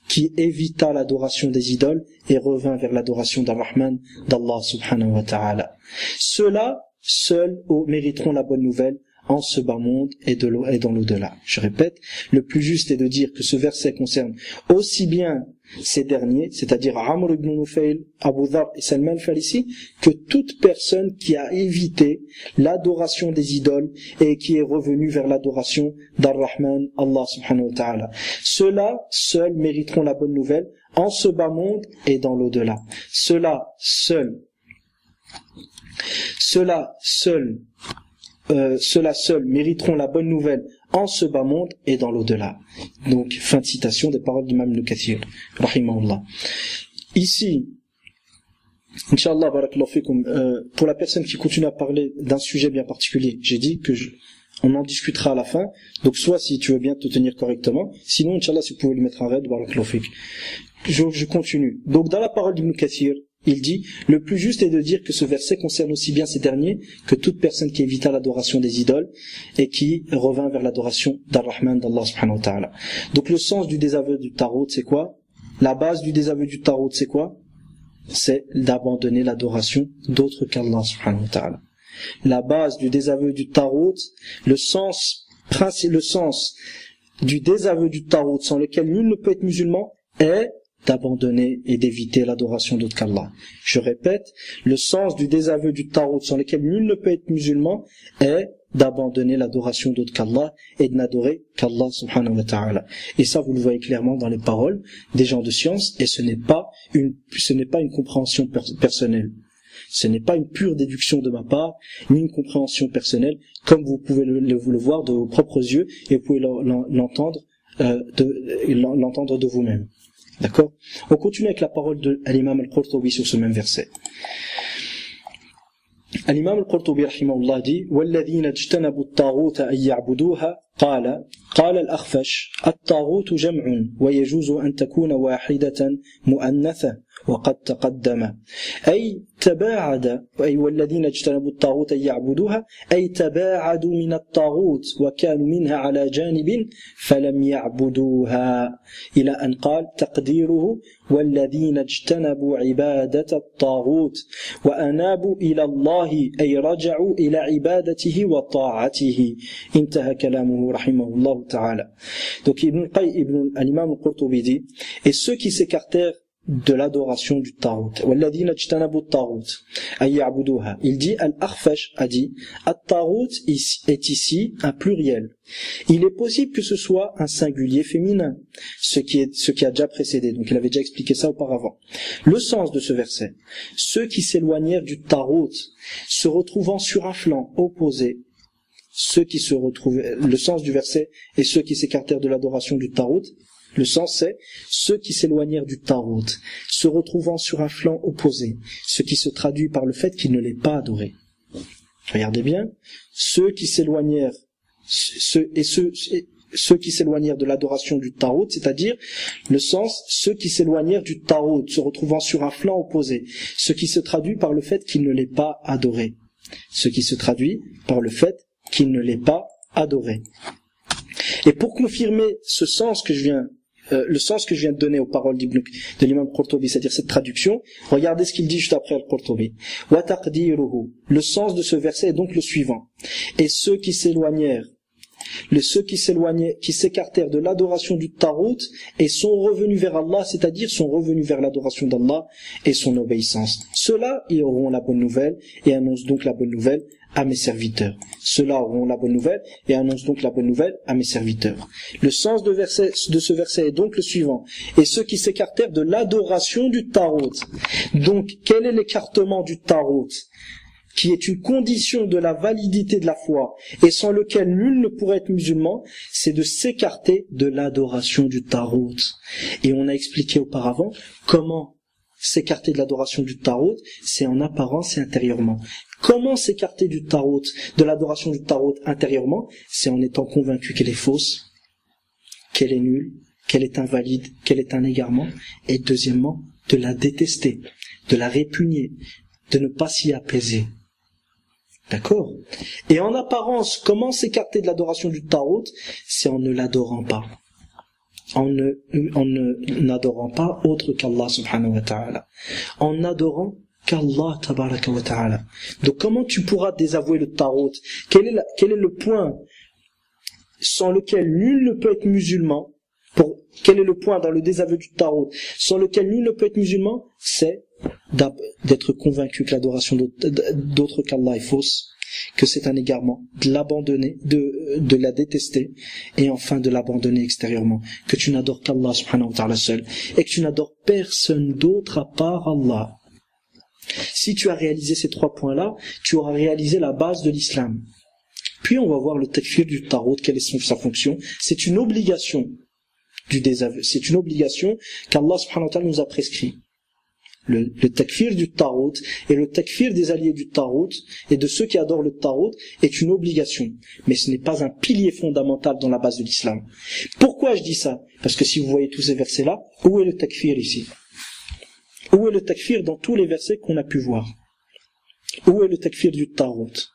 qui évita l'adoration des idoles et revint vers l'adoration d'Ar-Rahman, d'Allah subhanahu wa ta'ala. Ceux-là, seuls mériteront la bonne nouvelle en ce bas monde et dans l'au-delà. Je répète, le plus juste est de dire que ce verset concerne aussi bien ces derniers, c'est-à-dire Amr ibn Nufayl, Abu Dhar et Salman al-Farisi, que toute personne qui a évité l'adoration des idoles et qui est revenue vers l'adoration d'Ar-Rahman, Allah subhanahu wa ta'ala. Ceux-là seuls mériteront la bonne nouvelle en ce bas monde et dans l'au-delà. Ceux-là seuls mériteront la bonne nouvelle en ce bas monde et dans l'au-delà. Donc, fin de citation des paroles d'Imam Ibn Kathir, rahimahullah. Ici, Inch'Allah, barakallahu fikum, pour la personne qui continue à parler d'un sujet bien particulier, j'ai dit que on en discutera à la fin, donc soit si tu veux bien te tenir correctement, sinon, Inch'Allah, si vous pouvez lui mettre un raid, barakallahu fik. Je continue. Donc, dans la parole d'Ibn Kathir, il dit, le plus juste est de dire que ce verset concerne aussi bien ces derniers que toute personne qui évita l'adoration des idoles et qui revint vers l'adoration d'Ar-Rahman, d'Allah subhanahu wa ta'ala. Donc le sens du désaveu du Tarout, c'est quoi? La base du désaveu du Tarout, c'est quoi? C'est d'abandonner l'adoration d'autres qu'Allah subhanahu wa ta'ala. La base du désaveu du Tarout, le sens du désaveu du Tarout sans lequel nul ne peut être musulman est d'abandonner et d'éviter l'adoration d'autre qu'Allah. Je répète, le sens du désaveu du Tarout sans lequel nul ne peut être musulman est d'abandonner l'adoration d'autre qu'Allah et de n'adorer qu'Allah subhanahu wa ta'ala. Et ça, vous le voyez clairement dans les paroles des gens de science, et ce n'est pas une compréhension personnelle. Ce n'est pas une pure déduction de ma part, ni une compréhension personnelle, comme vous pouvez le voir de vos propres yeux, et vous pouvez l'entendre de vous-même. D'accord? On continue avec la parole de l'imam al-Qurtubi sur ce même verset. L'imam al-Qurtubi rahimahullah dit وَالَّذِينَ اجْتَنَبُوا الطَّاغُوتَ أَن يَعْبُدُوهَا قال الأخفش الطاغوت جمع ويجوز أن تكون واحدة مؤنثة وقد تقدم أي تباعد أي والذين اجتنبوا الطاغوت أن يعبدوها أي تباعدوا من الطاغوت وكانوا منها على جانب فلم يعبدوها إلى أن قال تقديره والذين اجتنبوا عبادة الطاغوت وأنابوا إلى الله أي رجعوا إلى عبادته وطاعته انتهى كلامه رحمه الله تعالى. Donc l'imam al-Qurtubi dit, et ceux qui s'écartèrent de l'adoration du Tarout. Il dit, Al-Akhfash a dit, At-Tarout est ici un pluriel. Il est possible que ce soit un singulier féminin, ce qui a déjà précédé, donc il avait déjà expliqué ça auparavant. Le sens de ce verset, ceux qui s'éloignèrent du Tarout, se retrouvant sur un flanc opposé, le sens du verset est ceux qui s'écartèrent de l'adoration du Tarout. Le sens c'est ceux qui s'éloignèrent du Tarout, se retrouvant sur un flanc opposé, ce qui se traduit par le fait qu'ils ne l'aient pas adoré. Regardez bien, ceux qui s'éloignèrent de l'adoration du Tarout, c'est-à-dire le sens ceux qui s'éloignèrent du Tarout, se retrouvant sur un flanc opposé, ce qui se traduit par le fait qu'ils ne l'aient pas adoré. Ce qui se traduit par le fait qu'ils ne l'aient pas adoré. Et pour confirmer ce sens que je viens le sens que je viens de donner aux paroles de l'imam Qurtubi, c'est-à-dire cette traduction, regardez ce qu'il dit juste après Al-Qurtubi. Wa taqdiruhu. Le sens de ce verset est donc le suivant. Et ceux qui s'éloignèrent, qui s'écartèrent de l'adoration du Tarout et sont revenus vers Allah, c'est-à-dire sont revenus vers l'adoration d'Allah et son obéissance. Ceux-là, ils auront la bonne nouvelle et annoncent donc la bonne nouvelle à mes serviteurs. Ceux-là auront la bonne nouvelle et annoncent donc la bonne nouvelle à mes serviteurs. Le sens de ce verset est donc le suivant. Et ceux qui s'écartèrent de l'adoration du Tarout. Donc, quel est l'écartement du Tarout, qui est une condition de la validité de la foi et sans lequel nul ne pourrait être musulman? C'est de s'écarter de l'adoration du Tarout. Et on a expliqué auparavant comment s'écarter de l'adoration du Tarout, c'est en apparence et intérieurement. Comment s'écarter du Tarout, de l'adoration du Tarout intérieurement? C'est en étant convaincu qu'elle est fausse, qu'elle est nulle, qu'elle est invalide, qu'elle est un égarement. Et deuxièmement, de la détester, de la répugner, de ne pas s'y apaiser. D'accord? Et en apparence, comment s'écarter de l'adoration du Tarout? C'est en ne l'adorant pas. En n'adorant pas autre qu'Allah subhanahu wa ta'ala. En adorant qu'Allah tabaraka wa ta'ala. Donc comment tu pourras désavouer le Tarout? Quel est le point sans lequel nul ne peut être musulman? Quel est le point dans le désaveu du Tarout sans lequel nul ne peut être musulman? C'est d'être convaincu que l'adoration d'autre qu'Allah est fausse, que c'est un égarement, de l'abandonner, de la détester, et enfin de l'abandonner extérieurement, que tu n'adores qu'Allah subhanahu wa ta'ala seul, et que tu n'adores personne d'autre à part Allah. Si tu as réalisé ces 3 points-là, tu auras réalisé la base de l'islam. Puis on va voir le takfir du Tarout, quelle est sa fonction. C'est une obligation du désaveu, c'est une obligation qu'Allah subhanahu wa ta'ala nous a prescrit. Le takfir du Tarout et le takfir des alliés du Tarout et de ceux qui adorent le Tarout est une obligation, mais ce n'est pas un pilier fondamental dans la base de l'islam. Pourquoi je dis ça? Parce que si vous voyez tous ces versets-là, où est le takfir ici? Où est le takfir dans tous les versets qu'on a pu voir? Où est le takfir du Tarout?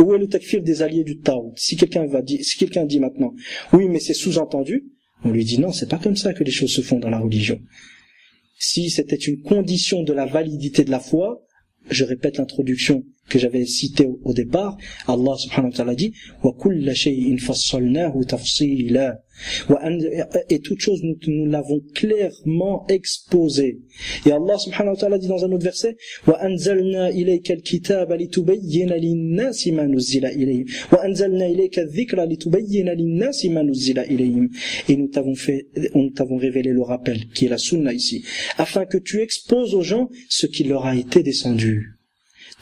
Où est le takfir des alliés du Tarout? Si quelqu'un dit maintenant, oui mais c'est sous-entendu, on lui dit non, c'est pas comme ça que les choses se font dans la religion. Si c'était une condition de la validité de la foi, je répète l'introduction que j'avais citée au départ, Allah subhanahu wa ta'ala dit wa kulla shay'in fassalnahu tafsila, et toute chose nous l'avons clairement exposé. Et Allah subhanahu wa ta'ala dit dans un autre verset wa anzalna ilayka al-kitaba litubayyina lin-nasi ma nuzila ilayhim wa anzalna ilayka adh-dhikra litubayyina lin-nasi ma nuzila ilayhim, et nous t'avons révélé le rappel qui est la sunna ici, afin que tu exposes aux gens ce qui leur a été descendu.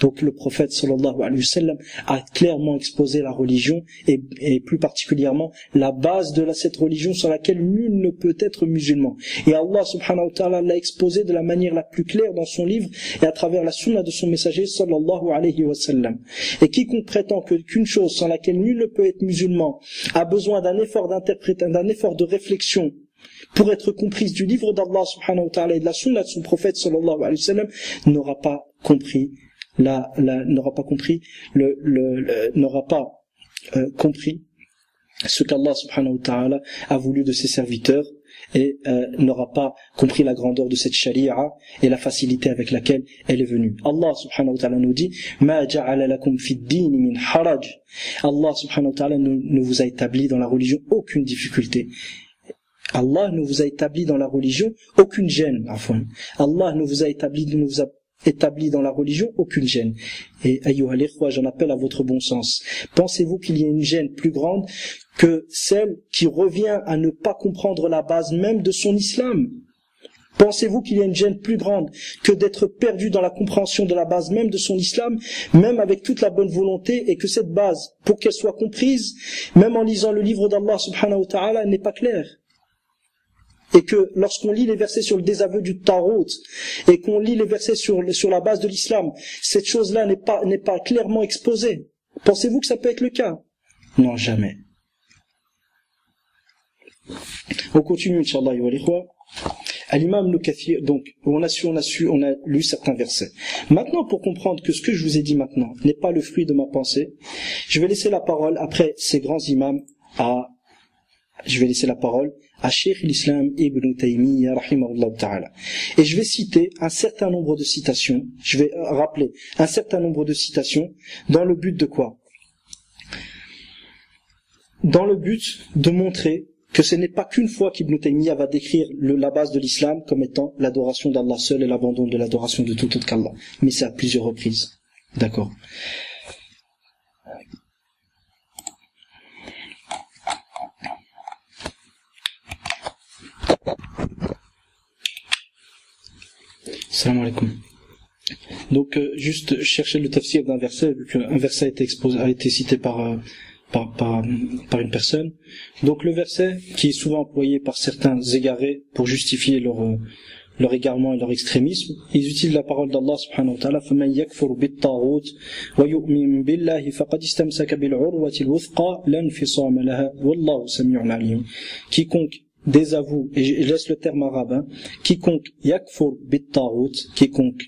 Donc le prophète sallallahu alayhi wa sallam a clairement exposé la religion et plus particulièrement la base de cette religion sans laquelle nul ne peut être musulman. Et Allah subhanahu wa ta'ala l'a exposé de la manière la plus claire dans son livre et à travers la sunna de son messager sallallahu alayhi wa sallam. Et quiconque prétend qu'une chose sans laquelle nul ne peut être musulman a besoin d'un effort d'interprétation, d'un effort de réflexion pour être comprise du livre d'Allah subhanahu wa ta'ala et de la sunna de son prophète sallallahu alayhi wa sallam, n'aura pas compris ce qu'Allah subhanahu wa ta'ala a voulu de ses serviteurs et n'aura pas compris la grandeur de cette charia et la facilité avec laquelle elle est venue. Allah subhanahu wa ta'ala nous dit ma ja'ala lakum fid din min haraj. Allah subhanahu wa ta'ala ne vous a établi dans la religion aucune difficulté. Allah ne vous a établi dans la religion aucune gêne. Allah ne vous a établi dans la religion aucune gêne. Et ayyuha al-ikhwa, j'en appelle à votre bon sens. Pensez-vous qu'il y ait une gêne plus grande que celle qui revient à ne pas comprendre la base même de son islam? Pensez-vous qu'il y a une gêne plus grande que d'être perdu dans la compréhension de la base même de son islam, même avec toute la bonne volonté, et que cette base, pour qu'elle soit comprise, même en lisant le livre d'Allah subhanahu wa ta'ala, n'est pas claire? Et que lorsqu'on lit les versets sur le désaveu du Tarout et qu'on lit les versets sur la base de l'islam, cette chose-là n'est pas clairement exposée. Pensez-vous que ça peut être le cas? Non, jamais. On continue, Inch'Allah, wa l'ikhwa. Al-Imam Ibn Kathir, donc, on a lu certains versets. Maintenant, pour comprendre que ce que je vous ai dit maintenant n'est pas le fruit de ma pensée, je vais laisser la parole après ces grands imams je vais laisser la parole à Cheikh l'Islam Ibn Taymiyyah rahimahullah ta'ala. Et je vais citer un certain nombre de citations, je vais rappeler un certain nombre de citations dans le but de quoi? Dans le but de montrer que ce n'est pas qu'une fois qu'Ibn Taymiyyah va décrire la base de l'islam comme étant l'adoration d'Allah seul et l'abandon de l'adoration de tout autre qu'Allah. Mais c'est à plusieurs reprises. D'accord. Salam alaikum. Donc, juste chercher le tafsir d'un verset, vu qu'un verset a été cité par une personne. Donc le verset qui est souvent employé par certains égarés pour justifier leur égarement et leur extrémisme, ils utilisent la parole d'Allah subhanahu wa ta'ala فَمَنْ يَكْفُرْ بِالطَّاغُوتِ وَيُؤْمِنْ بِاللَّهِ فَقَدِ اسْتَمْسَكَ بِالْعُرْوَةِ الْوُثْقَى لَا انْفِصَامَ لَهَا وَاللَّهُ سَمِيعٌ عَلِيمٌ. Quiconque désavoue, et je laisse le terme arabe, quiconque yakfur bit-taghut, quiconque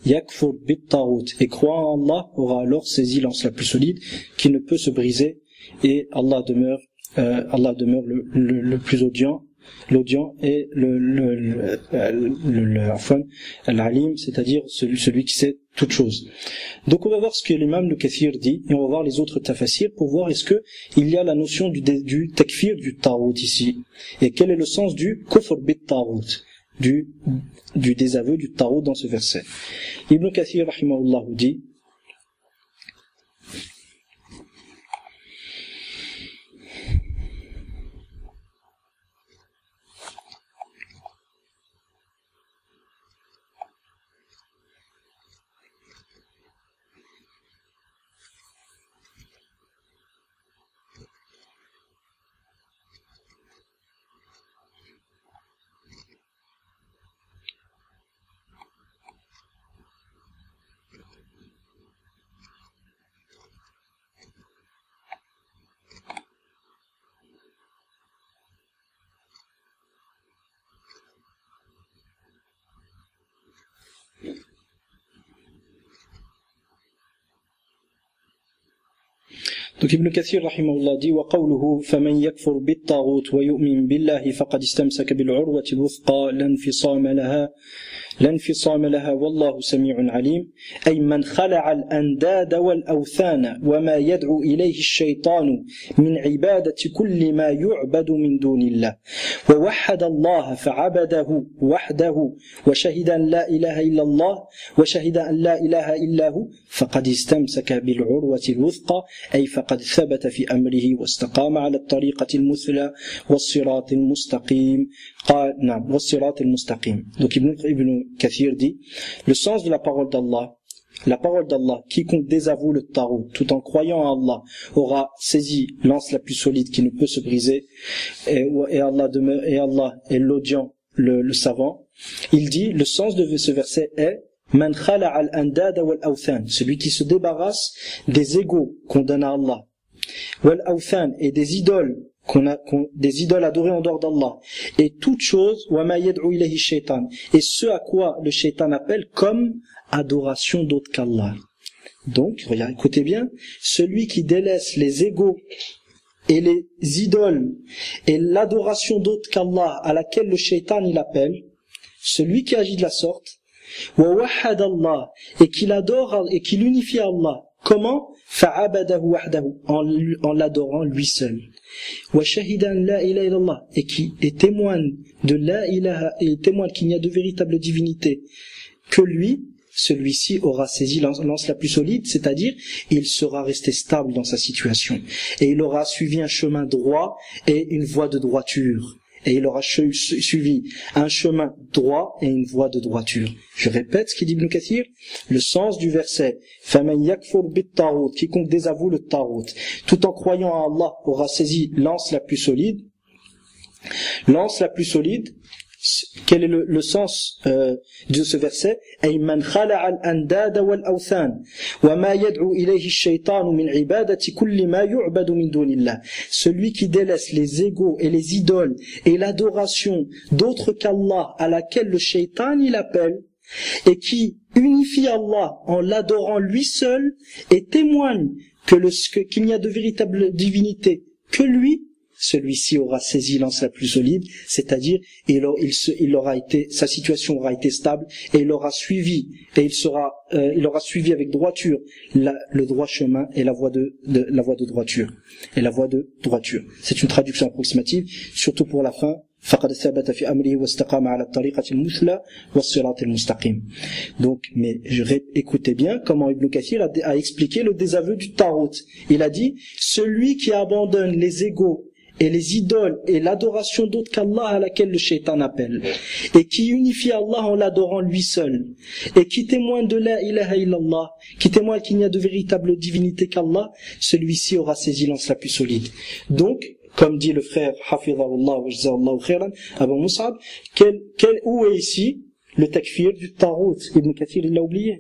yakfur bit-taghut et croit en Allah aura alors saisi l'anse la plus solide qui ne peut se briser, et Allah demeure le plus audient et l'alim, c'est-à-dire celui qui sait toute chose. Donc on va voir ce que l'imam Ibn Kathir dit, et on va voir les autres tafasirs pour voir est-ce que il y a la notion du takfir du taghut ici, et quel est le sens du kufr bit taghut, du désaveu du taghut dans ce verset. Ibn Kathir rahimahullah dit: Donc Ibn Kathir rahimahullah dit: وقوله فمن يكفر بالطاغوت ويؤمن بالله فقد استمسك بالعروة الوثقى لا انفصام لها والله سميع عليم. أي من خلع الأنداد والأوثان وما يدعو إليه الشيطان من عبادة كل ما يعبد من دون الله ووحد الله فعبده وحده وشهد أن لا إله إلا الله وشهد أن لا إله إلا هو فقد استمسك بالعروة الوثقى أي فقد ثبت في أمره واستقام على الطريقة المثلى والصراط المستقيم. قال نعم والصراط المستقيم. Donc Ibn Kathir dit le sens de la parole d'Allah, quiconque désavoue le taghut tout en croyant en Allah aura saisi l'anse la plus solide qui ne peut se briser, et Allah est l'audient, le savant. Il dit le sens de ce verset est Man khala'a al-andada wal-awthan, celui qui se débarrasse des égaux qu'on donne à Allah, wal-awthan, et des idoles des idoles adorées en dehors d'Allah, et toute chose wa ma yad'u ilayhi shaytan, et ce à quoi le shaytan appelle comme adoration d'autre qu'Allah. Donc, regardez, écoutez bien, celui qui délaisse les égaux et les idoles et l'adoration d'autre qu'Allah à laquelle le shaytan il appelle, celui qui agit de la sorte, wa wahhada Allah, et qu'il adore et qu'il unifie Allah. Comment? Fa'abadahu wahdahu, en l'adorant lui seul. Wa shahidan la ilaha illallah, et témoigne de la ilaha, et témoigne qu'il n'y a de véritable divinité que lui. Celui-ci aura saisi l'anse la plus solide, c'est-à-dire il sera resté stable dans sa situation, et il aura suivi un chemin droit et une voie de droiture. Et il aura suivi un chemin droit et une voie de droiture. Je répète ce qu'il dit Ibn Kathir, le sens du verset فَمَنْ يَكْفُرْ بِالطَّاغُوتِ, quiconque désavoue le taghut tout en croyant à Allah aura saisi l'anse la plus solide. L'anse la plus solide, quel est le sens de ce verset? أي من خلع الأنداد والأوثان وما يدعو إليه الشيطان من عبادة كل ما يعبد من دون الله, celui qui délaisse les égaux et les idoles et l'adoration d'autres qu'Allah à laquelle le shaitan il appelle, et qui unifie Allah en l'adorant lui seul et témoigne qu'il n'y a de véritable divinité que lui. celui-ci aura résilience la plus solide, c'est-à-dire sa situation aura été stable et il aura suivi avec droiture le droit chemin et la voie de droiture. C'est une traduction approximative, surtout pour la fin. فقد ثبت في أمره واستقام على الطريقة المثلى والصراط المستقيم. Donc, mais écoutez bien comment Ibn Kathir a expliqué le désaveu du Tarot. Il a dit, celui qui abandonne les égaux et les idoles et l'adoration d'autre qu'Allah à laquelle le shaitan appelle, et qui unifie Allah en l'adorant lui seul, et qui témoigne de la ilaha illallah, qui témoigne qu'il n'y a de véritable divinité qu'Allah, celui-ci aura résilience la plus solide. Donc, comme dit le frère Hafidhahullah wa Jazahullah khairan, Abu Mus'ab, où est ici le takfir du Tarot? Ibn Kathir il l'a oublié.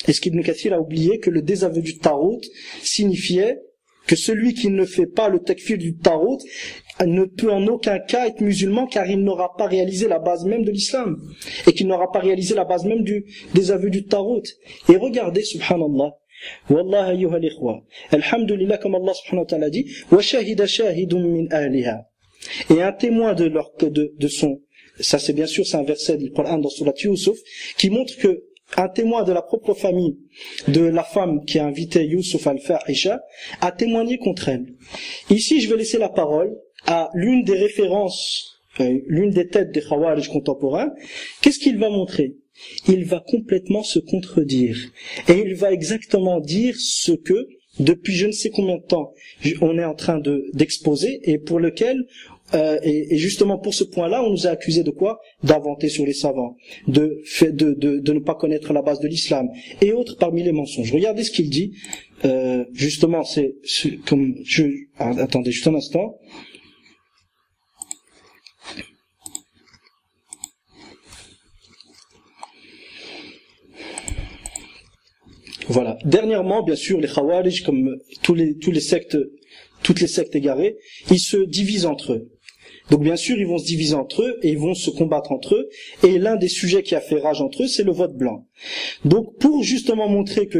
Est-ce qu'Ibn Kathir a oublié que le désaveu du Tarot signifiait que celui qui ne fait pas le takfir du Tarot ne peut en aucun cas être musulman, car il n'aura pas réalisé la base même de l'islam, et qu'il n'aura pas réalisé la base même du désaveu du Tarot? Et regardez, subhanallah, Wallah ayyuha l'ikhwa, alhamdulillah, comme Allah subhanahu wa ta'ala dit, wa shahida shahidun min ahliha, et un témoin de son, ça c'est bien sûr, c'est un verset du Coran dans Surat Yusuf, qui montre que un témoin de la propre famille de la femme qui a invité Yusuf al-Fahisha a témoigné contre elle. Ici, je vais laisser la parole à l'une des références, l'une des têtes des Khawarij contemporains. Qu'est-ce qu'il va montrer? Il va complètement se contredire. Et il va exactement dire ce que, depuis je ne sais combien de temps, on est en train d'exposer, et pour lequel, et justement pour ce point-là, on nous a accusé de quoi? D'inventer sur les savants, de ne pas connaître la base de l'islam, et autres parmi les mensonges. Regardez ce qu'il dit, justement, attendez juste un instant. Voilà. Dernièrement, bien sûr, les Khawarij, comme toutes les sectes égarées, ils se divisent entre eux. Donc bien sûr, ils vont se diviser entre eux et ils vont se combattre entre eux. Et l'un des sujets qui a fait rage entre eux, c'est le vote blanc. Donc pour justement montrer que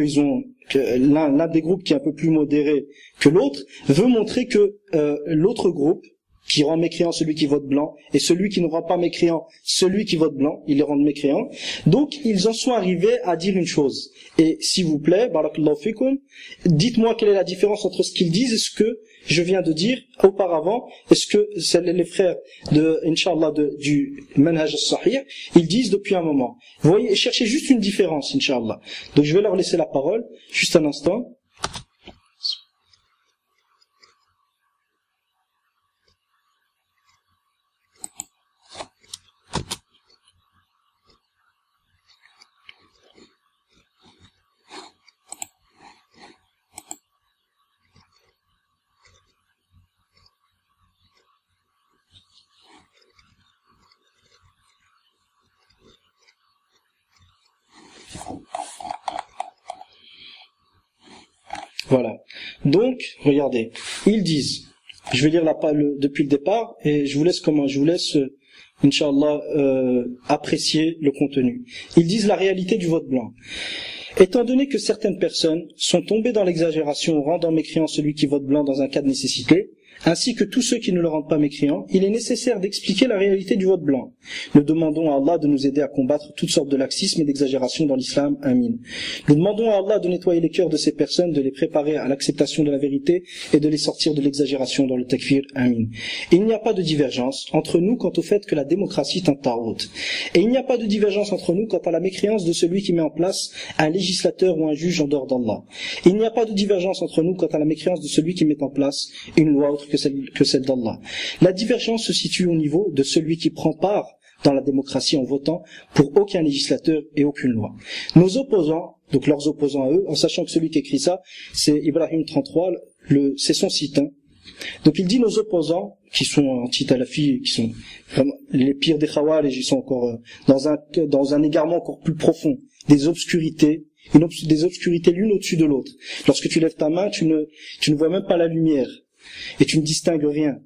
l'un des groupes qui est un peu plus modéré que l'autre veut montrer que l'autre groupe qui rend mécréant celui qui vote blanc, et celui qui ne rend pas mécréant celui qui vote blanc, ils les rendent mécréants. Donc ils en sont arrivés à dire une chose. Et s'il vous plaît, barakallahu fikum, dites-moi quelle est la différence entre ce qu'ils disent et ce que je viens de dire auparavant, et ce que les frères du Manhaj al-Sahih, ils disent depuis un moment. Vous voyez, cherchez juste une différence, Inch'Allah. Donc je vais leur laisser la parole, juste un instant. Voilà. Donc, regardez, ils disent, je vais lire depuis le départ, et je vous laisse Inch'Allah, apprécier le contenu. Ils disent la réalité du vote blanc. Étant donné que certaines personnes sont tombées dans l'exagération, rendant mécréant celui qui vote blanc dans un cas de nécessité, ainsi que tous ceux qui ne le rendent pas mécréant, il est nécessaire d'expliquer la réalité du vote blanc. Nous demandons à Allah de nous aider à combattre toutes sortes de laxisme et d'exagération dans l'islam. Amin. Nous demandons à Allah de nettoyer les cœurs de ces personnes, de les préparer à l'acceptation de la vérité et de les sortir de l'exagération dans le takfir. Amin. Et il n'y a pas de divergence entre nous quant au fait que la démocratie est un tarot. Et il n'y a pas de divergence entre nous quant à la mécréance de celui qui met en place un législateur ou un juge en dehors d'Allah. Il n'y a pas de divergence entre nous quant à la mécréance de celui qui met en place une loi autre que celle d'Allah. La divergence se situe au niveau de celui qui prend part dans la démocratie en votant pour aucun législateur et aucune loi. Nos opposants, donc leurs opposants à eux, en sachant que celui qui écrit ça, c'est Ibrahim 33, c'est son site. Donc il dit nos opposants, qui sont anti-Talafi, qui sont vraiment les pires des Khawarij, ils sont encore dans un égarement encore plus profond, des obscurités l'une au-dessus de l'autre. Lorsque tu lèves ta main, tu ne vois même pas la lumière. Et tu ne distingues rien.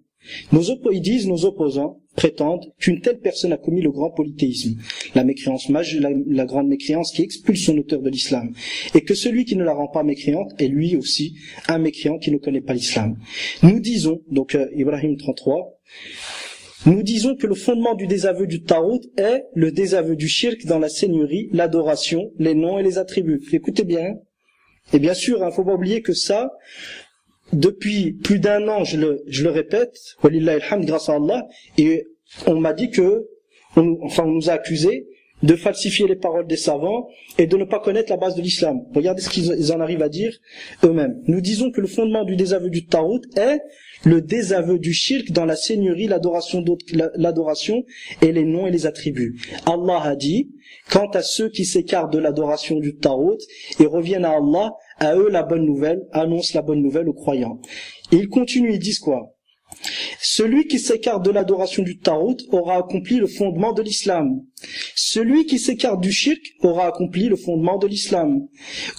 Ils disent, nos opposants prétendent qu'une telle personne a commis le grand polythéisme, la mécréance majeure, la grande mécréance qui expulse son auteur de l'islam, et que celui qui ne la rend pas mécréante est lui aussi un mécréant qui ne connaît pas l'islam. Nous disons, donc Ibrahim 33, nous disons que le fondement du désaveu du Tarout est le désaveu du shirk dans la seigneurie, l'adoration, les noms et les attributs. Écoutez bien. Et bien sûr, faut pas oublier que ça, depuis plus d'un an, je le répète, walillahi alhamd, grâce à Allah, et on m'a dit que, on nous a accusés de falsifier les paroles des savants et de ne pas connaître la base de l'islam. Regardez ce qu'ils en arrivent à dire eux-mêmes. Nous disons que le fondement du désaveu du Tarout est le désaveu du shirk dans la seigneurie, l'adoration et les noms et les attributs. Allah a dit, quant à ceux qui s'écartent de l'adoration du Tarout et reviennent à Allah, à eux la bonne nouvelle, annonce la bonne nouvelle aux croyants. Et ils continuent, ils disent quoi? Celui qui s'écarte de l'adoration du Tarout aura accompli le fondement de l'islam. Celui qui s'écarte du shirk aura accompli le fondement de l'islam.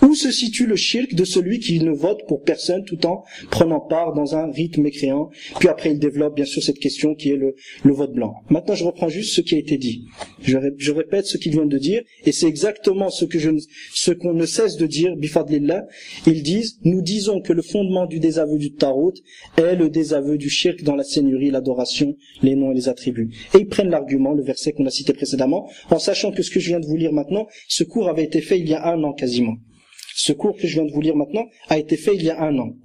Où se situe le shirk de celui qui ne vote pour personne tout en prenant part dans un rite mécréant? Puis après il développe bien sûr cette question qui est le vote blanc. Maintenant je reprends juste ce qui a été dit. Je répète ce qu'il vient de dire, et c'est exactement ce qu'on ne cesse de dire, bifadlillah. Ils disent, nous disons que le fondement du désaveu du Tarout est le désaveu du shirk dans la seigneurie, l'adoration, les noms et les attributs. Et ils prennent l'argument, le verset qu'on a cité précédemment, en sachant que ce que je viens de vous lire maintenant, ce cours avait été fait il y a 1 an quasiment. Ce cours que je viens de vous lire maintenant a été fait il y a 1 an.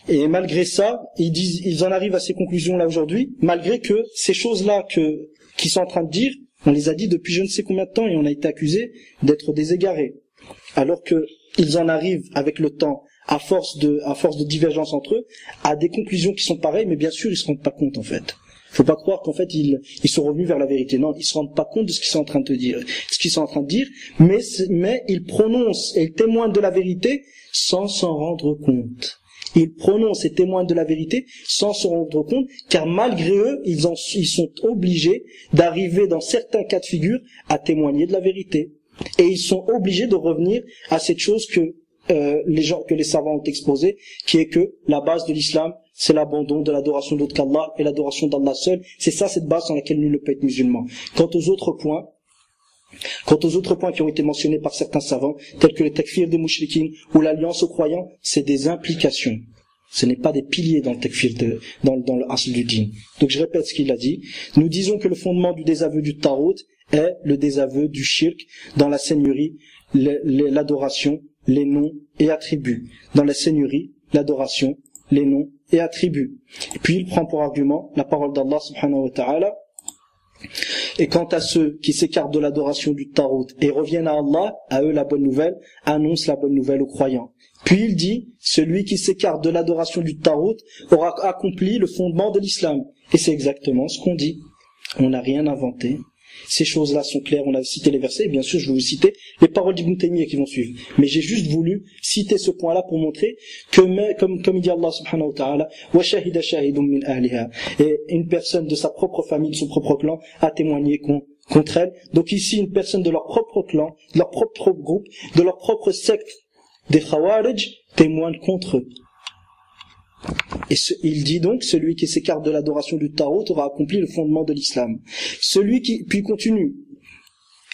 Et malgré ça, ils en arrivent à ces conclusions-là aujourd'hui, malgré que ces choses-là qu'ils sont en train de dire, on les a dit depuis je ne sais combien de temps et on a été accusés d'être des égarés. Alors que ils en arrivent avec le temps, à force de divergence entre eux, à des conclusions qui sont pareilles, mais bien sûr ils se rendent pas compte en fait. Faut pas croire qu'en fait ils sont revenus vers la vérité. Non, ils se rendent pas compte de ce qu'ils sont en train de dire, mais ils prononcent et ils témoignent de la vérité sans s'en rendre compte. Ils prononcent et témoignent de la vérité sans se rendre compte, car malgré eux, ils sont obligés d'arriver dans certains cas de figure à témoigner de la vérité. Et ils sont obligés de revenir à cette chose que les savants ont exposée, qui est que la base de l'islam, c'est l'abandon de l'adoration d'autre qu'Allah et l'adoration d'Allah seul. C'est ça, cette base dans laquelle nul ne peut être musulman. Quant aux autres points qui ont été mentionnés par certains savants, tels que le takfir des mouchriquines ou l'alliance aux croyants, c'est des implications. Ce n'est pas des piliers dans le takfir, dans le asl du din. Donc je répète ce qu'il a dit. Nous disons que le fondement du désaveu du Tarout est le désaveu du shirk dans la seigneurie, l'adoration, les noms et attributs. Dans la seigneurie, l'adoration, les noms et attributs. Et puis il prend pour argument la parole d'Allah subhanahu wa ta'ala. Et quant à ceux qui s'écartent de l'adoration du Tarout et reviennent à Allah, à eux la bonne nouvelle, annonce la bonne nouvelle aux croyants. Puis il dit, celui qui s'écarte de l'adoration du Tarout aura accompli le fondement de l'islam. Et c'est exactement ce qu'on dit. On n'a rien inventé. Ces choses-là sont claires, on a cité les versets, et bien sûr je vais vous citer les paroles d'Ibn Taymiyyah qui vont suivre. Mais j'ai juste voulu citer ce point-là pour montrer que, comme il dit Allah subhanahu wa ta'ala, wa shahida shahidun min ahliha, et une personne de sa propre famille, de son propre clan, a témoigné contre elle. Donc ici, une personne de leur propre clan, de leur propre groupe, de leur propre secte, des Khawarij, témoigne contre eux. Et il dit donc, celui qui s'écarte de l'adoration du Tarout aura accompli le fondement de l'islam. Puis continue,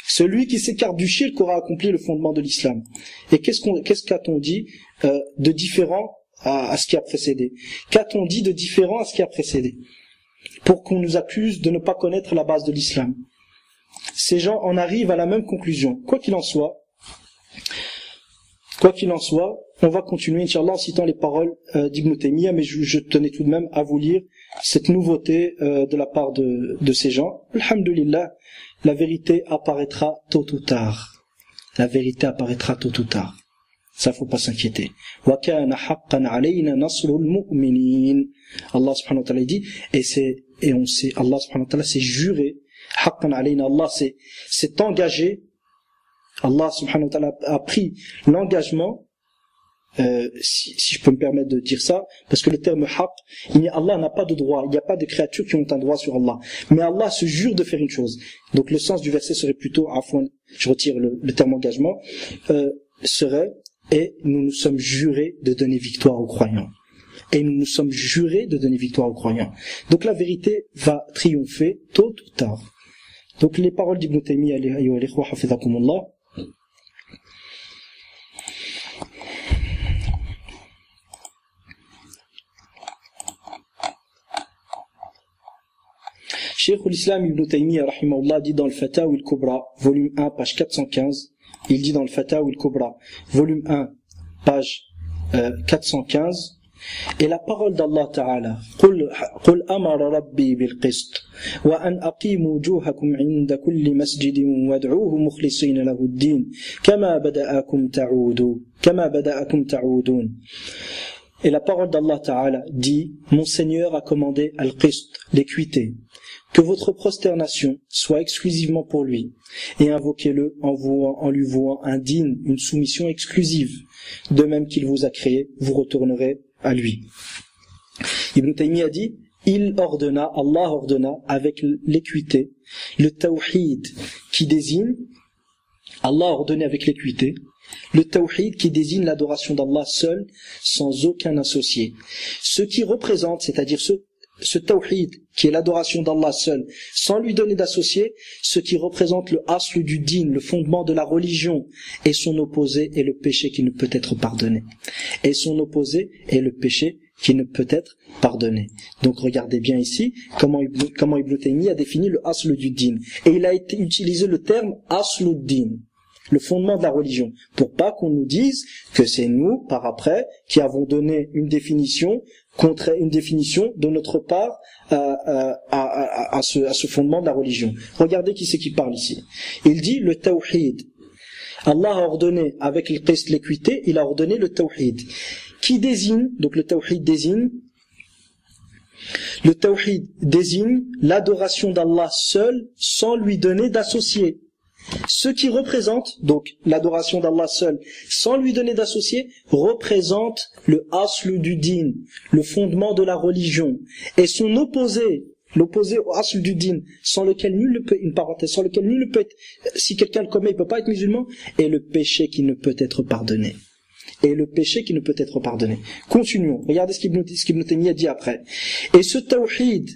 celui qui s'écarte du shirk aura accompli le fondement de l'islam. Et qu'est-ce qu'a-t-on dit de différent à ce qui a précédé? Qu'a-t-on dit de différent à ce qui a précédé? Pour qu'on nous accuse de ne pas connaître la base de l'islam. Ces gens en arrivent à la même conclusion. Quoi qu'il en soit, on va continuer, Inch'Allah, en citant les paroles d'Ibn Taymiyyah, mais je tenais tout de même à vous lire cette nouveauté de la part de ces gens. Alhamdulillah, la vérité apparaîtra tôt ou tard. La vérité apparaîtra tôt ou tard. Ça, faut pas s'inquiéter. Wa kana haqqan alayna nasrul mu'minin. Allah subhanahu wa ta'ala dit, et on sait, Allah subhanahu wa ta'ala s'est juré, haqqan alayna, Allah s'est engagé, Allah subhanahu wa ta'ala a pris l'engagement, si je peux me permettre de dire ça, parce que le terme haqq, Allah n'a pas de droit, il n'y a pas de créatures qui ont un droit sur Allah. Mais Allah se jure de faire une chose. Donc le sens du verset serait plutôt, je retire le terme engagement, serait, et nous nous sommes jurés de donner victoire aux croyants. et nous nous sommes jurés de donner victoire aux croyants. Donc la vérité va triompher tôt ou tard. Donc les paroles d'Ibn Taymiyyah, ayyuha al-ikhwa, hafizakumullah, Cheikh al-Islam Ibn Taymiyyah rahimahullah dit dans le Fatawa al-Kubra, volume 1, page 415, il dit dans le Fatawa al-Kubra, volume 1, page 415, et la parole d'Allah Ta'ala, قُلْ أَمَرَ رَبِّي بِالْقِسْطِ وَأَنْ أَقِيمُوا وُجُوهَكُمْ عِنْدَ كُلِّ مَسْجِدٍ وَادْعُوهُ مُخْلِصِينَ لَهُ الدِّينَ كَمَا بَدَأَكُمْ تَعُودُونَ. Et la parole d'Allah Ta'ala dit, mon Seigneur a commandé al-qist, l'équité, que votre prosternation soit exclusivement pour lui, et invoquez-le en lui vouant un dîn, une soumission exclusive. De même qu'il vous a créé, vous retournerez à lui. Ibn Taymiyyah dit, Allah ordonna avec l'équité, le tawhid qui désigne, Allah a ordonné avec l'équité, le tawhid qui désigne l'adoration d'Allah seul, sans aucun associé. Ce qui représente, c'est-à-dire ce tawhid qui est l'adoration d'Allah seul, sans lui donner d'associé, ce qui représente le asl du din, le fondement de la religion, et son opposé est le péché qui ne peut être pardonné. Et son opposé est le péché qui ne peut être pardonné. Donc regardez bien ici comment Ibn Taymiyyah a défini le asl du din. Et il a utilisé le terme asl din, le fondement de la religion, pour pas qu'on nous dise que c'est nous, par après, qui avons donné une définition de notre part à ce fondement de la religion. Regardez qui c'est qui parle ici. Il dit le tawhid. Allah a ordonné avec le qist, l'équité, il a ordonné le tawhid. Qui désigne, donc le tawhid désigne l'adoration d'Allah seul, sans lui donner d'associé. Ce qui représente, donc l'adoration d'Allah seul, sans lui donner d'associé, représente le asl du din, le fondement de la religion, et son opposé, l'opposé au asl du din, sans lequel nul ne peut, une parenthèse, sans lequel nul ne peut être, si quelqu'un le commet, il ne peut pas être musulman, est le péché qui ne peut être pardonné. Et le péché qui ne peut être pardonné. Continuons, regardez ce qu'Ibn Taymiyyah dit après. Et ce tawhid,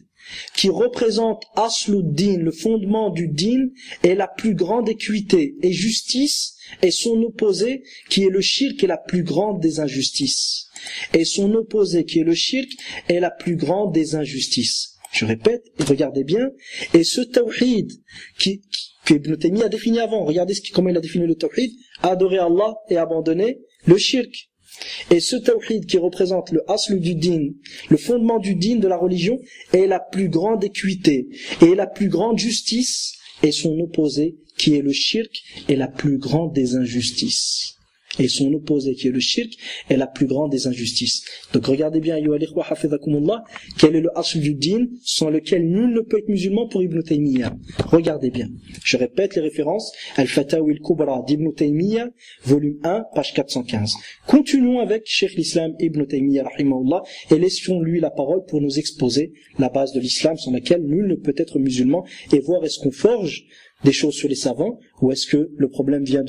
qui représente Asluddin, le fondement du din, est la plus grande équité et justice, et son opposé, qui est le shirk, est la plus grande des injustices. Et son opposé, qui est le shirk, est la plus grande des injustices. Je répète, et regardez bien, et ce tawhid, que Ibn Taymiyyah a défini avant, regardez comment il a défini le tawhid, adorer Allah et abandonner le shirk. Et ce tawhid qui représente le asl du din, le fondement du din de la religion, est la plus grande équité et la plus grande justice, et son opposé qui est le shirk est la plus grande des injustices. Et son opposé qui est le shirk est la plus grande des injustices. Donc regardez bien, quel est le asl du din sans lequel nul ne peut être musulman pour Ibn Taymiyyah. Regardez bien. Je répète les références. Al-Fatawa al-Kubra d'Ibn Taymiyyah, volume 1, page 415. Continuons avec Cheikh l'Islam Ibn Taymiyyah, rahimahullah, et laissons-lui la parole pour nous exposer la base de l'islam sans laquelle nul ne peut être musulman, et voir est-ce qu'on forge des choses sur les savants, ou est-ce que le problème vient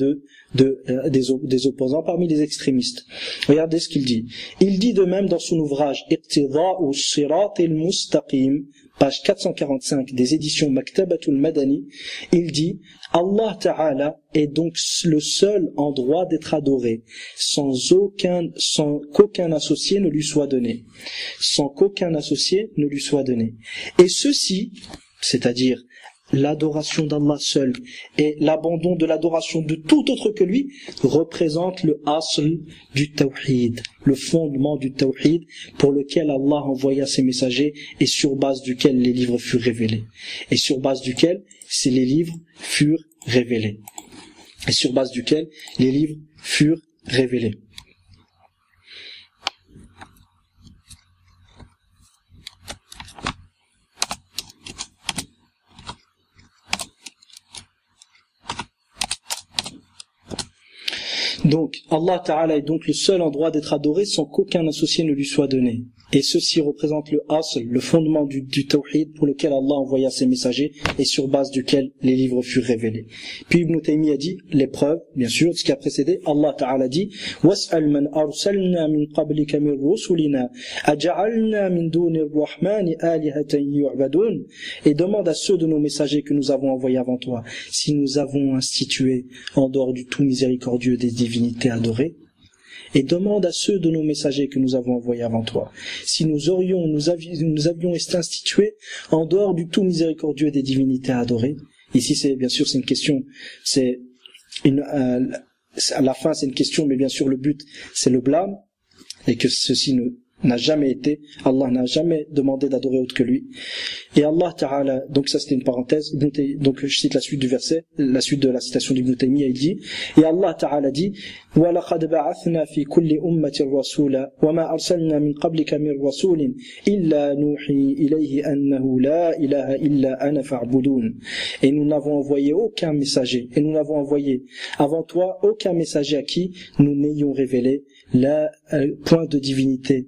des opposants parmi les extrémistes. Regardez ce qu'il dit. Il dit de même dans son ouvrage Iqtida'u Sirat al-Mustaqim, page 445 des éditions Maktabatul Madani, il dit Allah Ta'ala est donc le seul en droit d'être adoré, sans qu'aucun associé ne lui soit donné. Sans qu'aucun associé ne lui soit donné. Et ceci, c'est-à-dire l'adoration d'Allah seul et l'abandon de l'adoration de tout autre que lui, représente le asl du tawhid, le fondement du tawhid pour lequel Allah envoya ses messagers et sur base duquel les livres furent révélés. Et sur base duquel les livres furent révélés. Et sur base duquel les livres furent révélés. Donc, Allah Ta'ala est donc le seul en droit d'être adoré sans qu'aucun associé ne lui soit donné. Et ceci représente le asl, le fondement du tawhid pour lequel Allah envoya ses messagers et sur base duquel les livres furent révélés. Puis Ibn Taymiyyah a dit, les preuves, bien sûr, ce qui a précédé, Allah Ta'ala dit, وَاسْأَلْ مَنْ أَرْسَلْنَا مِنْ قَبْلِكَ مِنْ رُسُلِنَا أَجَعَلْنَا مِنْ دُونِ الرَّحْمَنِ آلِهَةً يُعْبَدُونَ. Et demande à ceux de nos messagers que nous avons envoyés avant toi, si nous avons institué en dehors du tout miséricordieux des divinités adorées. Et demande à ceux de nos messagers que nous avons envoyés avant toi, si nous avions institué en dehors du tout miséricordieux des divinités adorées. Ici, c'est bien sûr, c'est une question, à la fin, c'est une question, mais bien sûr, le but, c'est le blâme, et que ceci n'a jamais été, Allah n'a jamais demandé d'adorer autre que lui. Et Allah Ta'ala, donc ça c'était une parenthèse, donc je cite la suite du verset, la suite de la citation d'Ibn Taymiyyah, il dit, et Allah Ta'ala dit, وَلَقَدْ بَعَثْنَا فِي كُلِّ أُمَّةٍ رَسُولًا وَمَا أَرْسَلْنَا مِنْ قَبْلِكَ مِنْ رَسُولٍ إِلَّا نُوحِي إِلَيْهِ أَنَّهُ لَا إِلَهَ إِلَّا أَنَا فَاعْبُدُونِ. Et nous n'avons envoyé aucun messager, et nous n'avons envoyé avant toi aucun messager à qui nous n'ayons révélé point de divinité,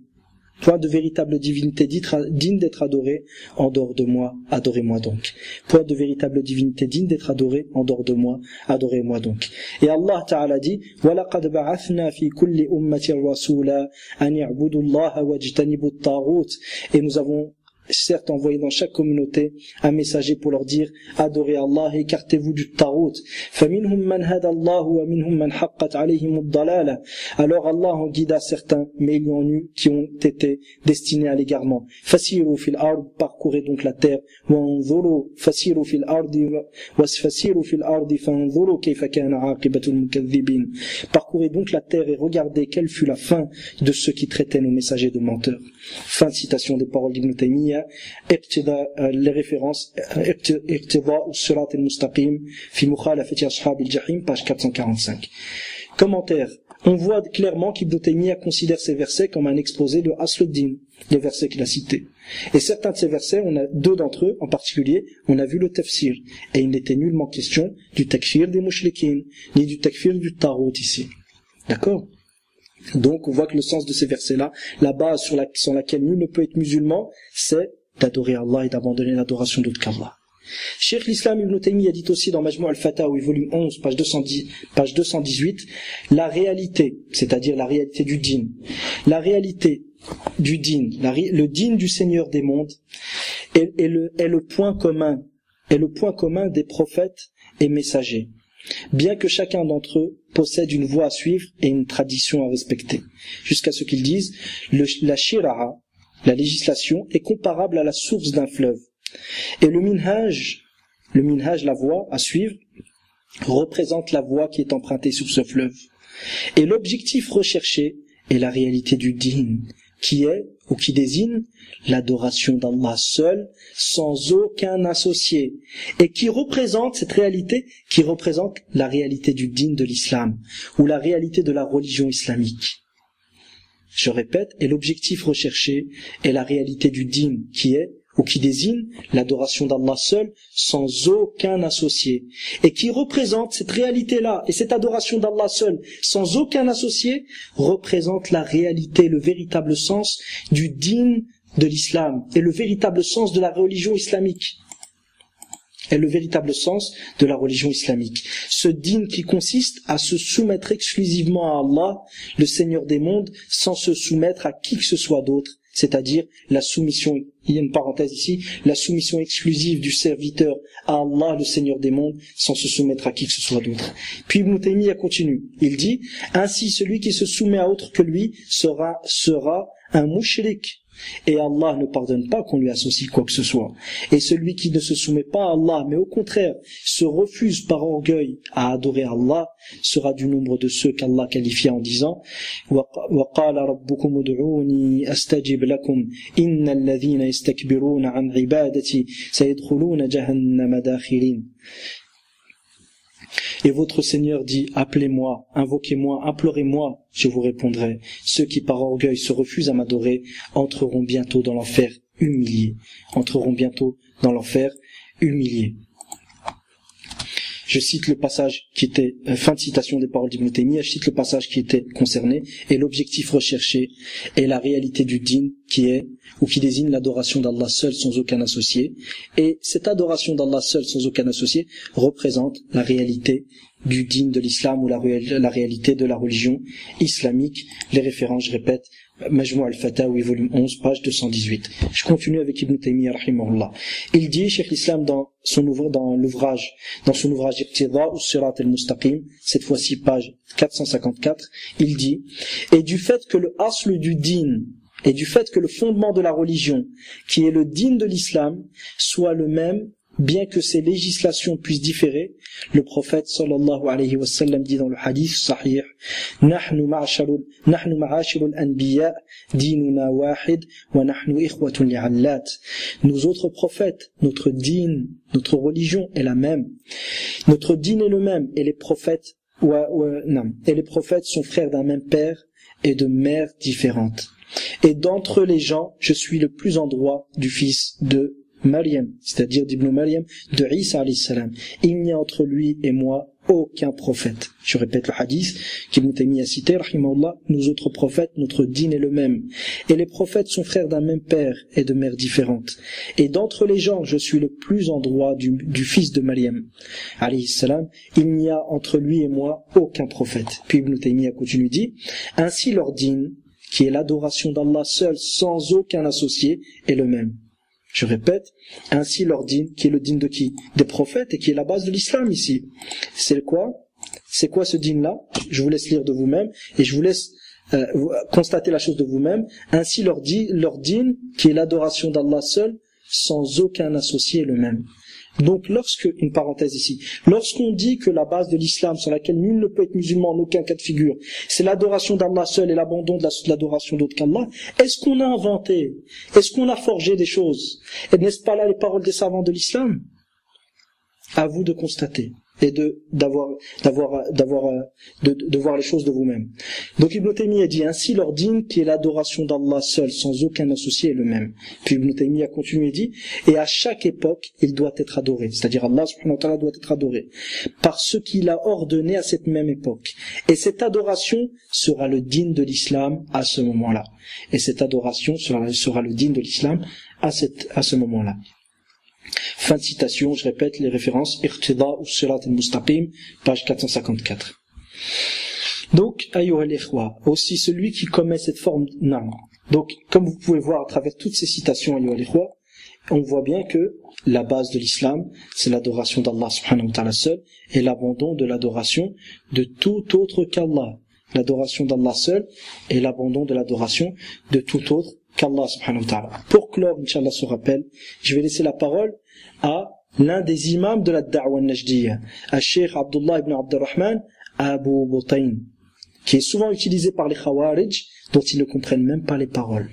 point de véritable divinité digne d'être adorée en dehors de moi, adorez-moi donc. Point de véritable divinité digne d'être adorée en dehors de moi, adorez-moi donc. Et Allah Ta'ala dit, وَلَقَدْ بَعَثْنَا فِي كُلِّ أُمَّةٍ رَسُولًا أَنِ اعْبُدُوا اللَّهَ وَاجْتَنِبُوا الطَّاغُوتَ. Et nous avons certes envoyé dans chaque communauté un messager pour leur dire adorez Allah et écartez-vous du tarout. فَمِنْهُمْ مَنْ هَدَى اللَّهُ وَمِنْهُمْ مَنْ حَقَّتْ عَلَيْهِمُ الضَّلَالَةُ. Alors Allah en guida certains, mais il y en eut qui ont été destinés à l'égarement. فَسِيرُوا فِي الْأَرْضِ, parcourez donc la terre. وَانظُرُوا فَسِيرُوا فِي الْأَرْضِ فَانظُرُوا كَيْفَ كَانَ عَاقِبَةُ الْمُكَذِّبِينَ. Parcourez donc la terre et regardez quelle fut la fin de ceux qui traitaient nos messagers de menteurs. Fin de citation des paroles d'Ibn Taymiyyah. Les références اقتضاء الصراط المستقيم في مخالفة أصحاب الجحيم, page 445. Commentaire. On voit clairement qu'Ibn Taymiyyah considère ces versets comme un exposé de Asl-ud-Din, les versets qu'il a cités. Et certains de ces versets, deux d'entre eux en particulier, on a vu le tafsir. Et il n'était nullement question du takfir des mushrikin, ni du takfir du tarot ici. D'accord ? Donc on voit que le sens de ces versets-là, la base sur laquelle nul ne peut être musulman, c'est d'adorer Allah et d'abandonner l'adoration d'autre qu'Allah. Cheikh l'Islam Ibn Taymiyyah dit aussi dans Majmou' al-Fatawi, volume 11, page 218, la réalité, c'est-à-dire la réalité du din, la réalité du din, le din du Seigneur des mondes est le point commun des prophètes et messagers. Bien que chacun d'entre eux possède une voie à suivre et une tradition à respecter. Jusqu'à ce qu'ils disent, la shira'a, la législation, est comparable à la source d'un fleuve. Et le minhaj, la voie à suivre, représente la voie qui est empruntée sur ce fleuve. Et l'objectif recherché est la réalité du din, qui est, ou qui désigne, l'adoration d'Allah seul, sans aucun associé, et qui représente cette réalité, qui représente la réalité du din de l'islam, ou la réalité de la religion islamique. Je répète, et l'objectif recherché est la réalité du din, qui est, ou qui désigne l'adoration d'Allah seul, sans aucun associé, et qui représente cette réalité-là, et cette adoration d'Allah seul, sans aucun associé, représente la réalité, le véritable sens du din de l'islam, et le véritable sens de la religion islamique. Ce din qui consiste à se soumettre exclusivement à Allah, le Seigneur des mondes, sans se soumettre à qui que ce soit d'autre, c'est-à-dire la soumission, il y a une parenthèse ici, la soumission exclusive du serviteur à Allah, le Seigneur des mondes, sans se soumettre à qui que ce soit d'autre. Puis Ibn Taymiyyah continue, il dit, ainsi celui qui se soumet à autre que lui sera un mushrik. Et Allah ne pardonne pas qu'on lui associe quoi que ce soit. Et celui qui ne se soumet pas à Allah, mais au contraire se refuse par orgueil à adorer Allah, sera du nombre de ceux qu'Allah qualifia en disant وَقَالَ رَبُّكُمُ ادْعُونِي أَسْتَجِبْ لَكُمْ إِنَّ الَّذِينَ يَسْتَكْبِرُونَ عَنْ عِبَادَتِي سَيَدْخُلُونَ جَهَنَّمَ دَاخِرِينَ. Et votre Seigneur dit, appelez-moi, invoquez-moi, implorez-moi, je vous répondrai. Ceux qui par orgueil se refusent à m'adorer entreront bientôt dans l'enfer humiliés. je cite le passage qui était, fin de citation des paroles d'Ibn Taymiyyah, je cite le passage qui était concerné, et l'objectif recherché est la réalité du din qui est, ou qui désigne l'adoration d'Allah seul sans aucun associé, et cette adoration d'Allah seul sans aucun associé représente la réalité du din de l'islam ou la réalité de la religion islamique. Les références, je répète, Majmou' al-Fatawi, volume 11, page 218. Je continue avec Ibn Taymiyyah, rahimahullah. Il dit, Cheikh l'Islam, dans son ouvrage Iqtida as-Sirat al-Mustaqim, cette fois-ci page 454, il dit, et du fait que le asl du din, et du fait que le fondement de la religion, qui est le din de l'islam, soit le même, bien que ces législations puissent différer, le prophète sallallahu alayhi wa sallam dit dans le hadith sahih, nahnu ma'ashirul anbiya dinuna wahid wa nahnu ikhwatun li'allat. Nous autres prophètes, notre din, notre religion est la même. Notre din est le même, et les prophètes sont frères d'un même père et de mères différentes. Et d'entre les gens, je suis le plus en droit du fils de Maryam, c'est-à-dire d'Ibn Maryam, de Isa alayhi salam. Il n'y a entre lui et moi aucun prophète. Je répète le hadith qu'Ibn Taymiyyah a cité, rahimahullah, nous autres prophètes, notre din est le même. Et les prophètes sont frères d'un même père et de mères différentes. Et d'entre les gens, je suis le plus en droit du fils de Maryam, alayhi salam. Il n'y a entre lui et moi aucun prophète. Puis Ibn Taymiyyah continue dit, ainsi leur din, qui est l'adoration d'Allah seul, sans aucun associé, est le même. Je répète, ainsi leur din, qui est le din de qui? Des prophètes, et qui est la base de l'islam ici. C'est quoi ce din-là? Je vous laisse lire de vous-même, et je vous laisse constater la chose de vous-même. Ainsi leur din, qui est l'adoration d'Allah seul, sans aucun associé, est le même. Donc une parenthèse ici, lorsqu'on dit que la base de l'islam sur laquelle nul ne peut être musulman en aucun cas de figure, c'est l'adoration d'Allah seul et l'abandon de l'adoration d'autre qu'Allah, est-ce qu'on a inventé, est-ce qu'on a forgé des choses? Et n'est-ce pas là les paroles des savants de l'islam? À vous de constater et de voir les choses de vous-même. Donc Ibn Taymiyyah dit ainsi leur din qui est l'adoration d'Allah seul sans aucun associé est le même. Puis Ibn Taymiyyah continue et dit et à chaque époque il doit être adoré, c'est-à-dire Allah subhanahu wa ta'ala doit être adoré par ce qu'il a ordonné à cette même époque. Et cette adoration sera le din de l'islam à ce moment-là. Et cette adoration sera le din de l'islam à ce moment-là. Fin de citation, je répète les références Iqtida as-Sirat al-Mustaqim, page 454. Donc, ayyuha al-ikhwa, aussi celui qui commet cette forme Donc, comme vous pouvez voir à travers toutes ces citations, ayyuha al-ikhwa, on voit bien que la base de l'islam, c'est l'adoration d'Allah subhanahu wa ta'ala seul et l'abandon de l'adoration de tout autre qu'Allah. L'adoration d'Allah seul et l'abandon de l'adoration de tout autre qu'Allah subhanahu wa ta'ala. Pour clore, Inch'Allah, ce rappel, je vais laisser la parole à l'un des imams de la da'wa al-Najdiyya, à Cheikh Abdullah ibn Abdurrahman Abu Butayn, qui est souvent utilisé par les Khawarij, dont ils ne comprennent même pas les paroles.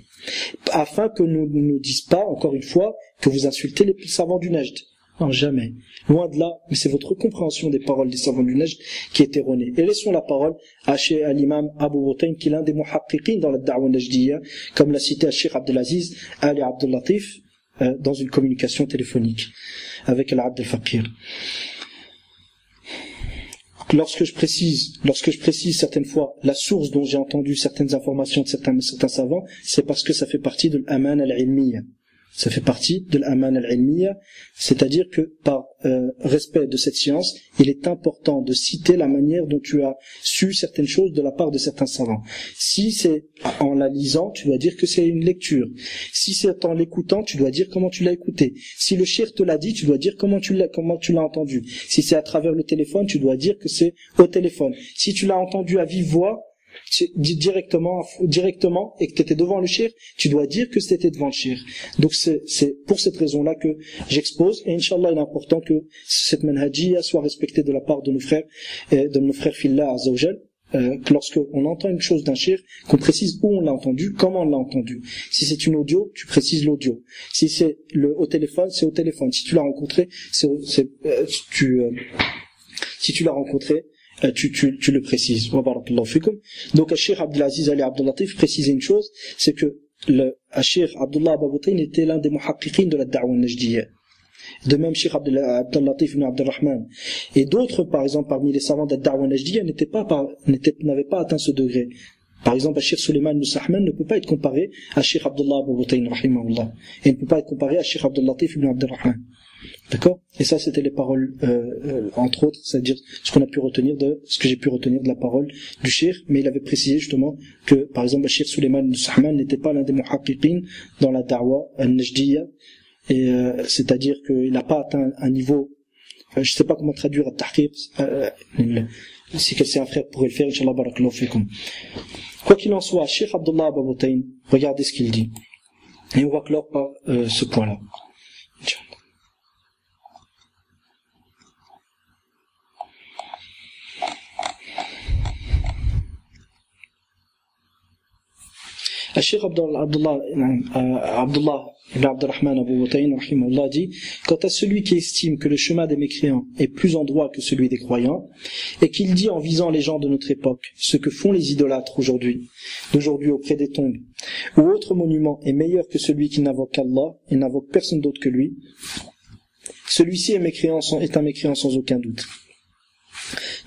Afin que nous ne nous disent pas, encore une fois, que vous insultez les savants du Najd. Non, jamais. Loin de là, mais c'est votre compréhension des paroles des savants du Najd qui est erronée. Et laissons la parole à l'imam Abu Butayn, qui est l'un des muhaqqiqin dans la da'wa najdiyya, comme l'a cité Cheikh Abdelaziz Ali Abdel Latif, dans une communication téléphonique avec Al-Abd al-Faqir. Lorsque je précise certaines fois la source dont j'ai entendu certaines informations de certains savants, c'est parce que ça fait partie de l'Aman al-Ilmiyya. Ça fait partie de l'Aman al-Ilmiyya, c'est-à-dire que par respect de cette science, il est important de citer la manière dont tu as su certaines choses de la part de certains savants. Si c'est en la lisant, tu dois dire que c'est une lecture. Si c'est en l'écoutant, tu dois dire comment tu l'as écouté. Si le cheikh te l'a dit, tu dois dire comment tu l'as entendu. Si c'est à travers le téléphone, tu dois dire que c'est au téléphone. Si tu l'as entendu à vive voix, directement et que tu étais devant le shir, tu dois dire que c'était devant le shir. Donc c'est pour cette raison-là que j'expose, et Inch'Allah il est important que cette manhajiyya soit respectée de la part de nos frères fillah azza wa jal, que lorsqu'on entend une chose d'un shir, qu'on précise où on l'a entendu, comment on l'a entendu. Si c'est une audio, tu précises l'audio. Si c'est au téléphone, c'est au téléphone. Si tu l'as rencontré, si tu l'as rencontré, tu le précises. Donc, Cheikh Abdelaziz Ali Abdel Latif précisait une chose, c'est que Cheikh Abdullah Abu Butayn était l'un des muhaqqiqin de la da'wa najdiyya. De même, Cheikh Abdel Latif ibn Abdelrahman et d'autres, par exemple, parmi les savants d'Ad-Da'wa Najdiya, n'avaient pas atteint ce degré. Par exemple, Cheikh Suleiman Nusahman ne peut pas être comparé à Cheikh Abdullah Abu Butayn, rahimahullah. Et ne peut pas être comparé à Cheikh Abdel Latif ibn Abdelrahman. D'accord? Et ça, c'était les paroles, entre autres, c'est-à-dire ce que j'ai pu retenir de la parole du Cheikh, mais il avait précisé justement que, par exemple, Cheikh Suleiman Nusahman n'était pas l'un des muhaqqiqin dans la Da'wa al-Najdiya, et c'est-à-dire qu'il n'a pas atteint un niveau, je sais pas comment traduire at-tahqiq, si un frère pourrait le faire, Inch'Allah barakallahu fikum. Quoi qu'il en soit, Cheikh Abdullah Abu Butayn, regardez ce qu'il dit. Et on va clore par ce point-là. Le Cheikh Abdullah ibn Abdelrahman Abu Butayn rahimahullah dit: quant à celui qui estime que le chemin des mécréants est plus en droit que celui des croyants, et qu'il dit en visant les gens de notre époque, ce que font les idolâtres d'aujourd'hui auprès des tombes, ou autre monument est meilleur que celui qui n'invoque qu'Allah et n'invoque personne d'autre que lui, celui-ci est un mécréant sans aucun doute.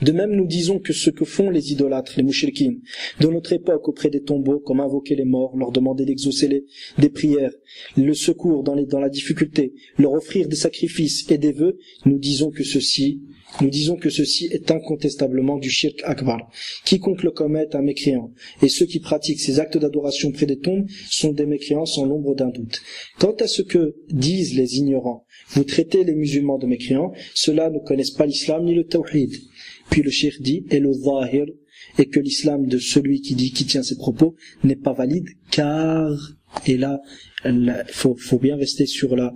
De même, nous disons que ce que font les idolâtres, les mouchriquines, de notre époque auprès des tombeaux, comme invoquer les morts, leur demander d'exaucer des prières, le secours dans la difficulté, leur offrir des sacrifices et des vœux, nous disons que ceci est incontestablement du shirk akbar. Quiconque le commet est un mécréant, et ceux qui pratiquent ces actes d'adoration près des tombes sont des mécréants sans l'ombre d'un doute. Quant à ce que disent les ignorants, vous traitez les musulmans de mécréants, ceux-là ne connaissent pas l'islam ni le tawhid. Puis le cheikh dit, et le zahir, et que l'islam de celui qui tient ses propos n'est pas valide, car, et là, faut bien rester sur la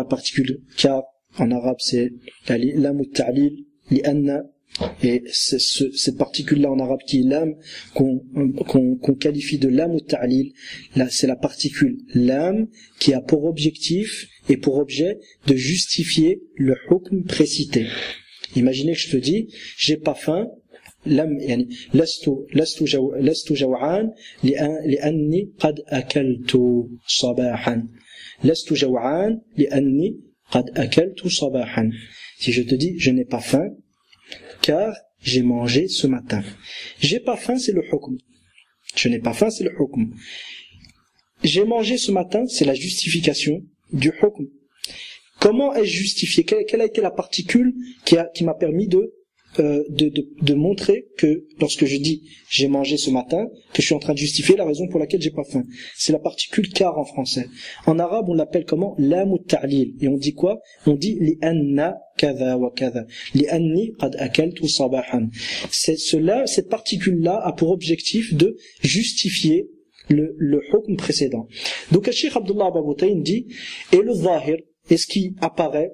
particule, car, en arabe c'est lam ta'lil, li anna, et cette particule-là en arabe qui est lam, qu'on qualifie de lam ou ta'lil, là c'est la particule lam qui a pour objectif et pour objet de justifier le hukm précité. Imaginez que je te dis, j'ai pas faim, lastu jaw'an li'anni qad akaltu sabahan. Lastu jaw'an li'anni qad akaltu sabahan. Si je te dis, je n'ai pas faim, car j'ai mangé ce matin. J'ai pas faim, c'est le hukm. Je n'ai pas faim, c'est le hukm. J'ai mangé ce matin, c'est la justification du hukm. Comment est-ce justifié? Quelle a été la particule qui m'a permis de montrer que lorsque je dis j'ai mangé ce matin, que je suis en train de justifier la raison pour laquelle j'ai pas faim? C'est la particule car en français. En arabe, on l'appelle comment? Lam ou ta'lil. Et on dit quoi? On dit li anna kadha wa kadha. Li anni qad akaltu sabahan. Cette particule-là a pour objectif de justifier le hukm précédent. Donc, le Cheikh Abdullah Abu Butayn dit, et le zahir, et ce qui apparaît,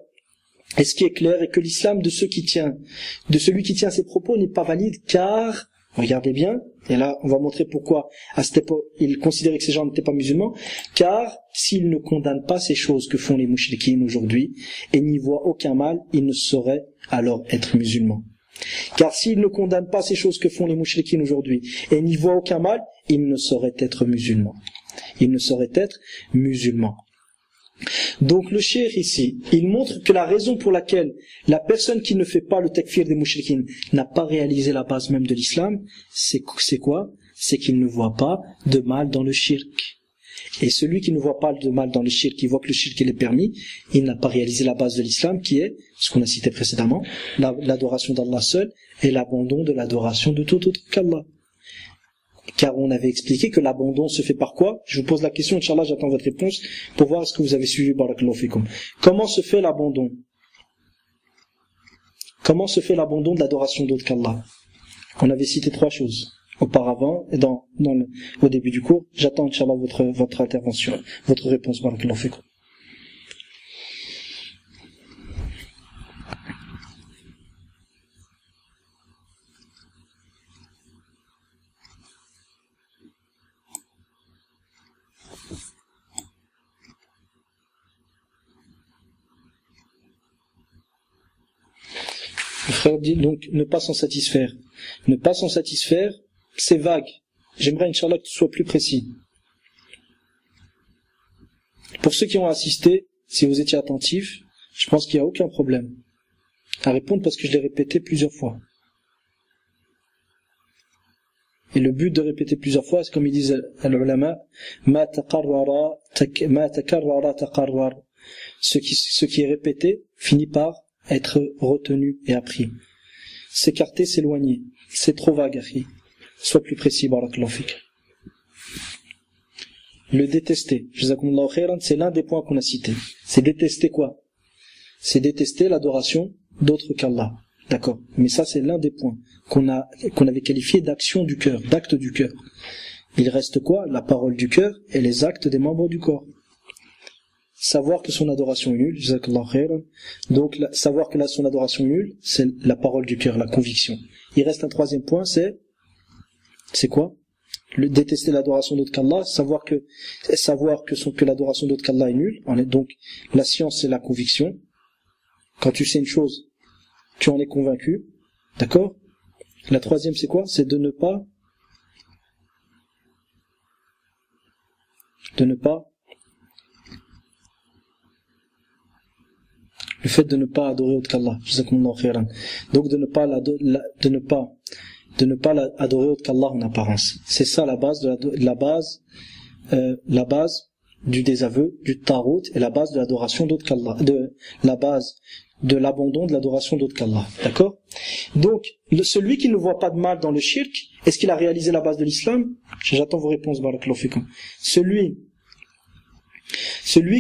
et ce qui est clair, est que l'islam de celui qui tient ses propos n'est pas valide, car, regardez bien, et là on va montrer pourquoi à cette époque il considérait que ces gens n'étaient pas musulmans, car s'ils ne condamnent pas ces choses que font les mouchriquines aujourd'hui, et n'y voient aucun mal, ils ne sauraient alors être musulmans. Car s'ils ne condamnent pas ces choses que font les mouchriquines aujourd'hui, et n'y voient aucun mal, ils ne sauraient être musulmans. Ils ne sauraient être musulmans. Donc le cheikh ici, il montre que la raison pour laquelle la personne qui ne fait pas le takfir des mouchriquines n'a pas réalisé la base même de l'islam, c'est quoi? C'est qu'il ne voit pas de mal dans le shirk. Et celui qui ne voit pas de mal dans le shirk, qui voit que le shirk est permis, il n'a pas réalisé la base de l'islam qui est, ce qu'on a cité précédemment, l'adoration d'Allah seul et l'abandon de l'adoration de tout autre qu'Allah. Car on avait expliqué que l'abandon se fait par quoi? Je vous pose la question, Inch'Allah, j'attends votre réponse pour voir est-ce que vous avez suivi barakallahu fikum. Comment se fait l'abandon? Comment se fait l'abandon de l'adoration d'autre qu'Allah? On avait cité 3 choses auparavant et au début du cours. J'attends, Inch'Allah, votre intervention, votre réponse, barakallahu fikum. Le frère dit donc ne pas s'en satisfaire. Ne pas s'en satisfaire, c'est vague. J'aimerais, Inch'Allah, que tu sois plus précis. Pour ceux qui ont assisté, si vous étiez attentifs, Je pense qu'il n'y a aucun problème à répondre parce que je l'ai répété plusieurs fois. Et le but de répéter plusieurs fois, c'est comme ils disent al-ulama, ma takarrara taqarrar. Ce qui est répété finit par être retenu et appris. S'écarter, s'éloigner. C'est trop vague, akhi. Sois plus précis, barakallahu fik. Le détester, jazakumullahu khairan, c'est l'un des points qu'on a cités. C'est détester quoi? C'est détester l'adoration d'autres qu'Allah. D'accord. Mais ça, c'est l'un des points qu'on avait qualifié d'action du cœur, d'acte du cœur. Il reste quoi? La parole du cœur et les actes des membres du corps. Savoir que son adoration est nulle, jazakallahu khairan. Donc, savoir que son adoration est nulle, c'est la parole du cœur, la conviction. Il reste un troisième point, c'est quoi? Le détester l'adoration d'autre qu'Allah, savoir que l'adoration d'autre qu'Allah est nulle. Donc, la science, c'est la conviction. Quand tu sais une chose, tu en es convaincu, d'accord? La troisième, c'est quoi? C'est de ne pas le fait de ne pas adorer autre qu'Allah, donc de ne pas adorer autre qu'Allah en apparence. C'est ça la base la base du désaveu, du tarot, et la base de l'adoration d'autre qu'Allah, la base de l'abandon de l'adoration d'autre qu'Allah. D'accord? Donc, celui qui ne voit pas de mal dans le shirk, est-ce qu'il a réalisé la base de l'islam? J'attends vos réponses, barakallahu fikum. Celui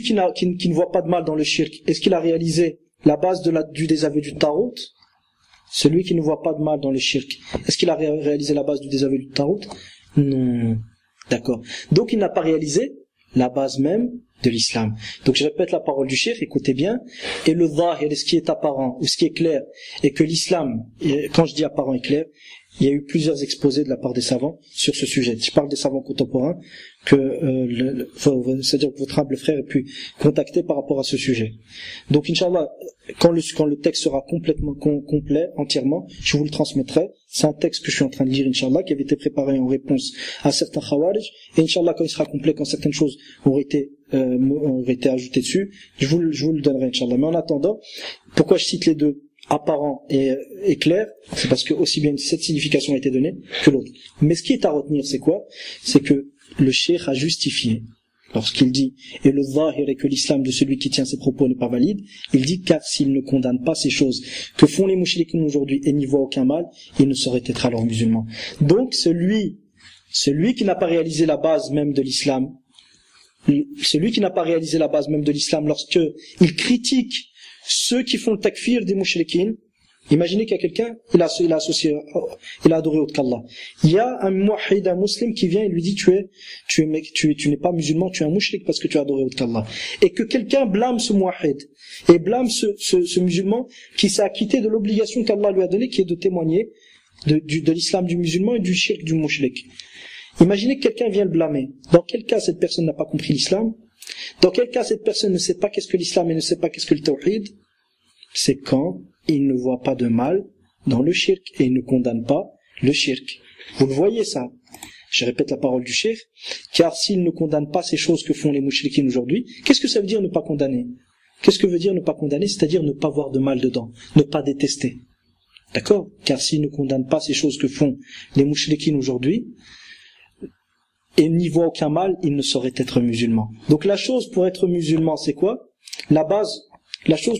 qui ne voit pas de mal dans le shirk, est-ce qu'il a réalisé la base du désaveu du tarot? Celui qui ne voit pas de mal dans le shirk, est-ce qu'il a réalisé la base du désaveu du tarot? Non. D'accord. Donc, il n'a pas réalisé la base même de l'islam. Donc je répète la parole du cheikh, écoutez bien, et le zahir, ce qui est apparent, ou ce qui est clair, et que l'islam, quand je dis apparent et clair, il y a eu plusieurs exposés de la part des savants sur ce sujet. Je parle des savants contemporains, c'est-à-dire que votre humble frère ait pu contacter par rapport à ce sujet. Donc Inch'Allah, quand le texte sera complètement complet, entièrement, je vous le transmettrai. C'est un texte que je suis en train de lire, Inch'Allah, qui avait été préparé en réponse à certains khawarij, et Inch'Allah, quand il sera complet, quand certaines choses auraient été ajoutées dessus, je vous le donnerai, Inch'Allah. Mais en attendant, pourquoi je cite les deux, apparent et clair, c'est parce que aussi bien cette signification a été donnée que l'autre. Mais ce qui est à retenir, c'est quoi? C'est que le cheikh a justifié, lorsqu'il dit, et le zahir est que l'islam de celui qui tient ses propos n'est pas valide, il dit, car s'il ne condamne pas ces choses que font les mouchriquins aujourd'hui et n'y voit aucun mal, il ne saurait être alors musulman. Donc celui qui n'a pas réalisé la base même de l'islam, lorsque il critique ceux qui font le takfir des mouchriquins, imaginez qu'il y a quelqu'un, il a adoré autre qu'Allah. Il y a un muwahhid, un musulman qui vient et lui dit tu n'es pas musulman, tu es un mouchrik parce que tu as adoré autre qu'Allah. Et que quelqu'un blâme ce muwahhid et blâme ce musulman qui s'est acquitté de l'obligation qu'Allah lui a donnée, qui est de témoigner de l'islam du musulman et du shirk du mouchrik. Imaginez que quelqu'un vient le blâmer. Dans quel cas cette personne n'a pas compris l'islam? Dans quel cas cette personne ne sait pas qu'est-ce que l'islam et ne sait pas qu'est-ce que le tawhid? C'est quand il ne voit pas de mal dans le shirk et il ne condamne pas le shirk. Vous le voyez ça? Je répète la parole du cheikh, car s'il ne condamne pas ces choses que font les mouchriquins aujourd'hui, qu'est-ce que ça veut dire ne pas condamner? Qu'est-ce que veut dire ne pas condamner? C'est-à-dire ne pas voir de mal dedans, ne pas détester. D'accord? Car s'il ne condamne pas ces choses que font les mouchriquins aujourd'hui, et n'y voit aucun mal, il ne saurait être musulman. Donc la chose pour être musulman, c'est quoi? La base, la chose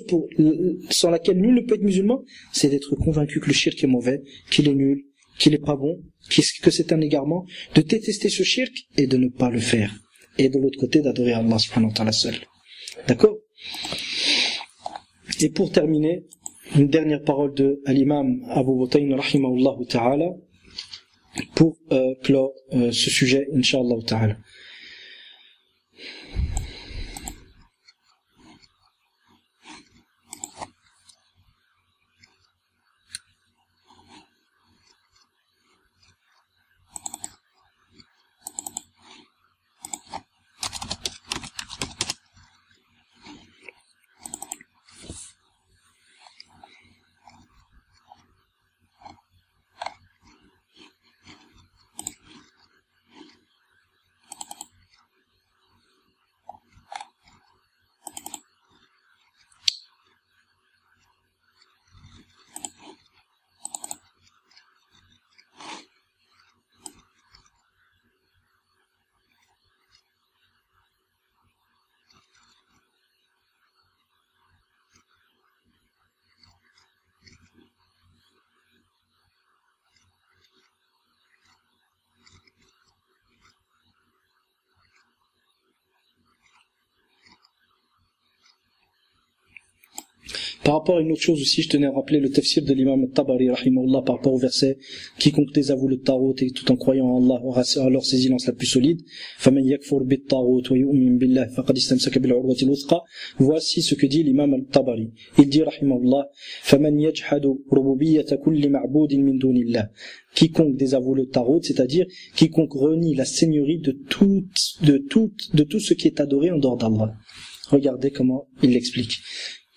sans laquelle nul ne peut être musulman, c'est d'être convaincu que le shirk est mauvais, qu'il est nul, qu'il est pas bon, que c'est un égarement, de détester ce shirk et de ne pas le faire. Et de l'autre côté, d'adorer Allah subhanahu wa ta'ala seul. D'accord? Et pour terminer, une dernière parole de l'imam Abu Butayn rahimahullah ta'ala, pour clore ce sujet, Inch'Allah ta'ala. Par rapport à une autre chose aussi, je tenais à rappeler le tafsir de l'imam al-Tabari, rahimahullah, par rapport au verset « Quiconque désavoue le tarot et tout en croyant en Allah aura alors ses silences la plus solide. » Voici ce que dit l'imam al-Tabari. Il dit, rahimahullah, quiconque désavoue le tarot, c'est-à-dire quiconque renie la seigneurie de tout ce qui est adoré en dehors d'Allah. Regardez comment il l'explique.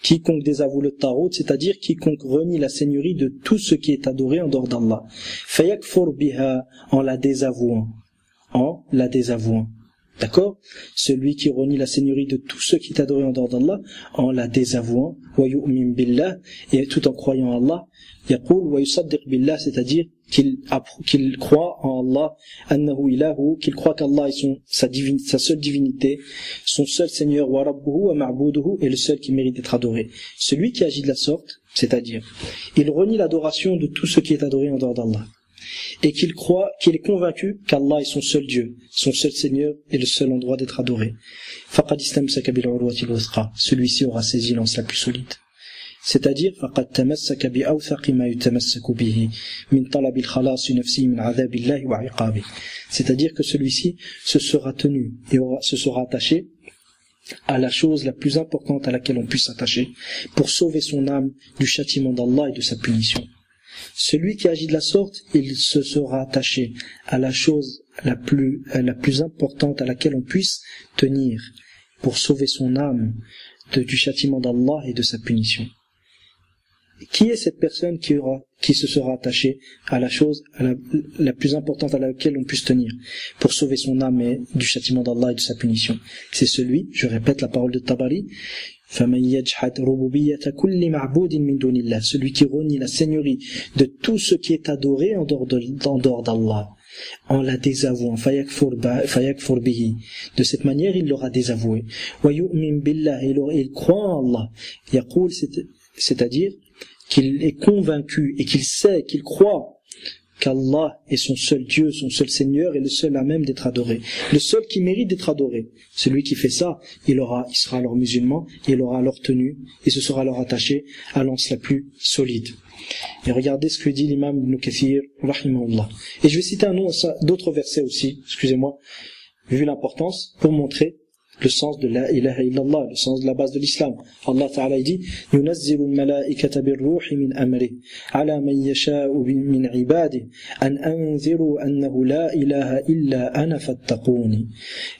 Quiconque désavoue le tarot, c'est-à-dire quiconque renie la seigneurie de tout ce qui est adoré en dehors d'Allah. Fayakfur biha, en la désavouant. D'accord? Celui qui renie la seigneurie de tout ce qui est adoré en dehors d'Allah, en la désavouant, wa yu'min billah, et tout en croyant en Allah, yaqul wa yusaddiq billah, c'est-à-dire qu'il croit en Allah, annahu ilahu, qu'il croit qu'Allah est sa seule divinité, son seul Seigneur, wa rabbuhu wa ma'buduhu, est le seul qui mérite d'être adoré. Celui qui agit de la sorte, c'est-à-dire, il renie l'adoration de tout ce qui est adoré en dehors d'Allah, et qu'il est convaincu qu'Allah est son seul Dieu, son seul Seigneur et le seul endroit d'être adoré. Faqad istamsaka bil urwati al-wuthqa, celui-ci aura saisi l'anse la plus solide. C'est-à-dire faqad tamassaka bi awthaqi ma yutamassaku bihi min talab al-khalas nafsi min adhab Allah wa iqabi. C'est-à-dire que celui-ci se sera tenu et se sera attaché à la chose la plus importante à laquelle on puisse s'attacher pour sauver son âme du châtiment d'Allah et de sa punition. Celui qui agit de la sorte, il se sera attaché à la chose la plus importante à laquelle on puisse tenir pour sauver son âme du châtiment d'Allah et de sa punition. Qui est cette personne qui se sera attachée à la chose la plus importante à laquelle on puisse tenir pour sauver son âme du châtiment d'Allah et de sa punition? C'est celui, je répète la parole de Tabari, celui qui renie la seigneurie de tout ce qui est adoré en dehors d'Allah, en la désavouant, fayakfur bihi. De cette manière, il l'aura désavoué. Wa yu'min billah, il croit en Allah. Yaqul, c'est-à-dire qu'il est convaincu et qu'il sait, qu'il croit qu'Allah est son seul Dieu, son seul Seigneur et le seul à même d'être adoré, le seul qui mérite d'être adoré. Celui qui fait ça, il sera alors musulman, il aura alors tenu et se sera alors attaché à l'anse la plus solide. Et regardez ce que dit l'imam Ibn Kathir, rahimahullah. Et je vais citer d'autres versets aussi, excusez-moi, vu l'importance, pour montrer le sens de la ilaha illallah, le sens de la base de l'islam. Allah Ta'ala dit yunazzilu al-malaikata bir-ruhi min amri ala man yasha'u min ibadihi an anziru annahu la ilaha illa ana fattaquni.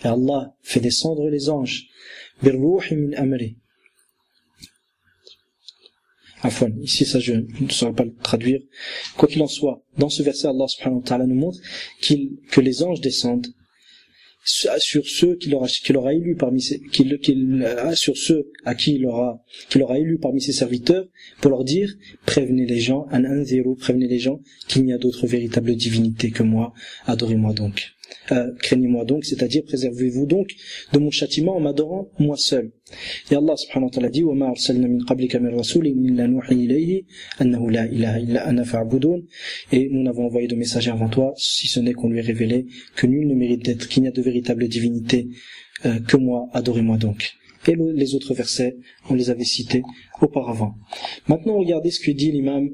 Et Allah fait descendre les anges bir-ruhi min amri. Afwan, ici ça je ne saurais pas le traduire. Quoi qu'il en soit, dans ce verset Allah subhanahu wa ta'ala nous montre que les anges descendent sur ceux qu'il aura élu parmi sur ceux à qui qu'il aura élu parmi ses serviteurs, pour leur dire prévenez les gens qu'il n'y a d'autre véritable divinité que moi, adorez-moi donc, craignez-moi donc, c'est-à-dire préservez-vous donc de mon châtiment en m'adorant moi seul. Et Allah subhanahu wa ta'ala dit wa ma arsalna min qablika min rasulin illa nuhi ilayhi annahu la ilaha illa ana fa'budun, et nous n'avons envoyé de messagers avant toi si ce n'est qu'on lui ait révélé que nul ne mérite d'être, qu'il n'y a de véritable divinité que moi, adorez-moi donc. Et les autres versets, on les avait cités auparavant. Maintenant, regardez ce que dit l'imam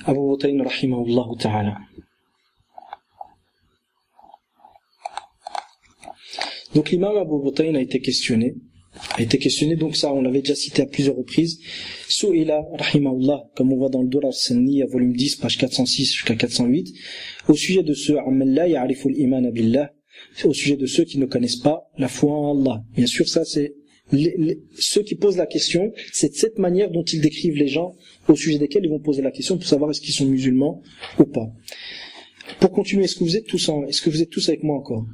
Abu Butayn rahimahullah ta'ala. Donc l'imam Abu Butayn a été questionné, donc ça on l'avait déjà cité à plusieurs reprises. Su'ila rahimahullah, comme on voit dans le Durar al-Sanni à volume 10, page 406 jusqu'à 408, au sujet de ceux la ya'rifu al-iman billah, au sujet de ceux qui ne connaissent pas la foi en Allah. Bien sûr, ça c'est ceux qui posent la question, c'est de cette manière dont ils décrivent les gens au sujet desquels ils vont poser la question pour savoir est-ce qu'ils sont musulmans ou pas. Pour continuer, est-ce que vous êtes tous avec moi encore?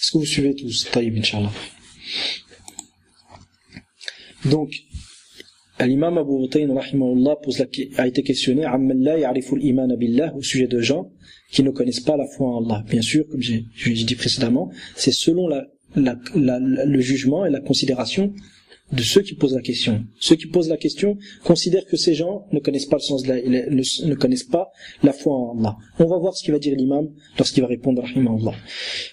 Est-ce que vous suivez tous? Taïb, Inch'Allah. Donc, l'imam Abu Butayn rahimahullah a été questionné au sujet de gens qui ne connaissent pas la foi en Allah. Bien sûr, comme j'ai dit précédemment, c'est selon le jugement et la considération de ceux qui posent la question. Ceux qui posent la question considèrent que ces gens ne connaissent pas le sens de ne connaissent pas la foi en Allah. On va voir ce qu'il va dire l'imam lorsqu'il va répondre rahimahullah.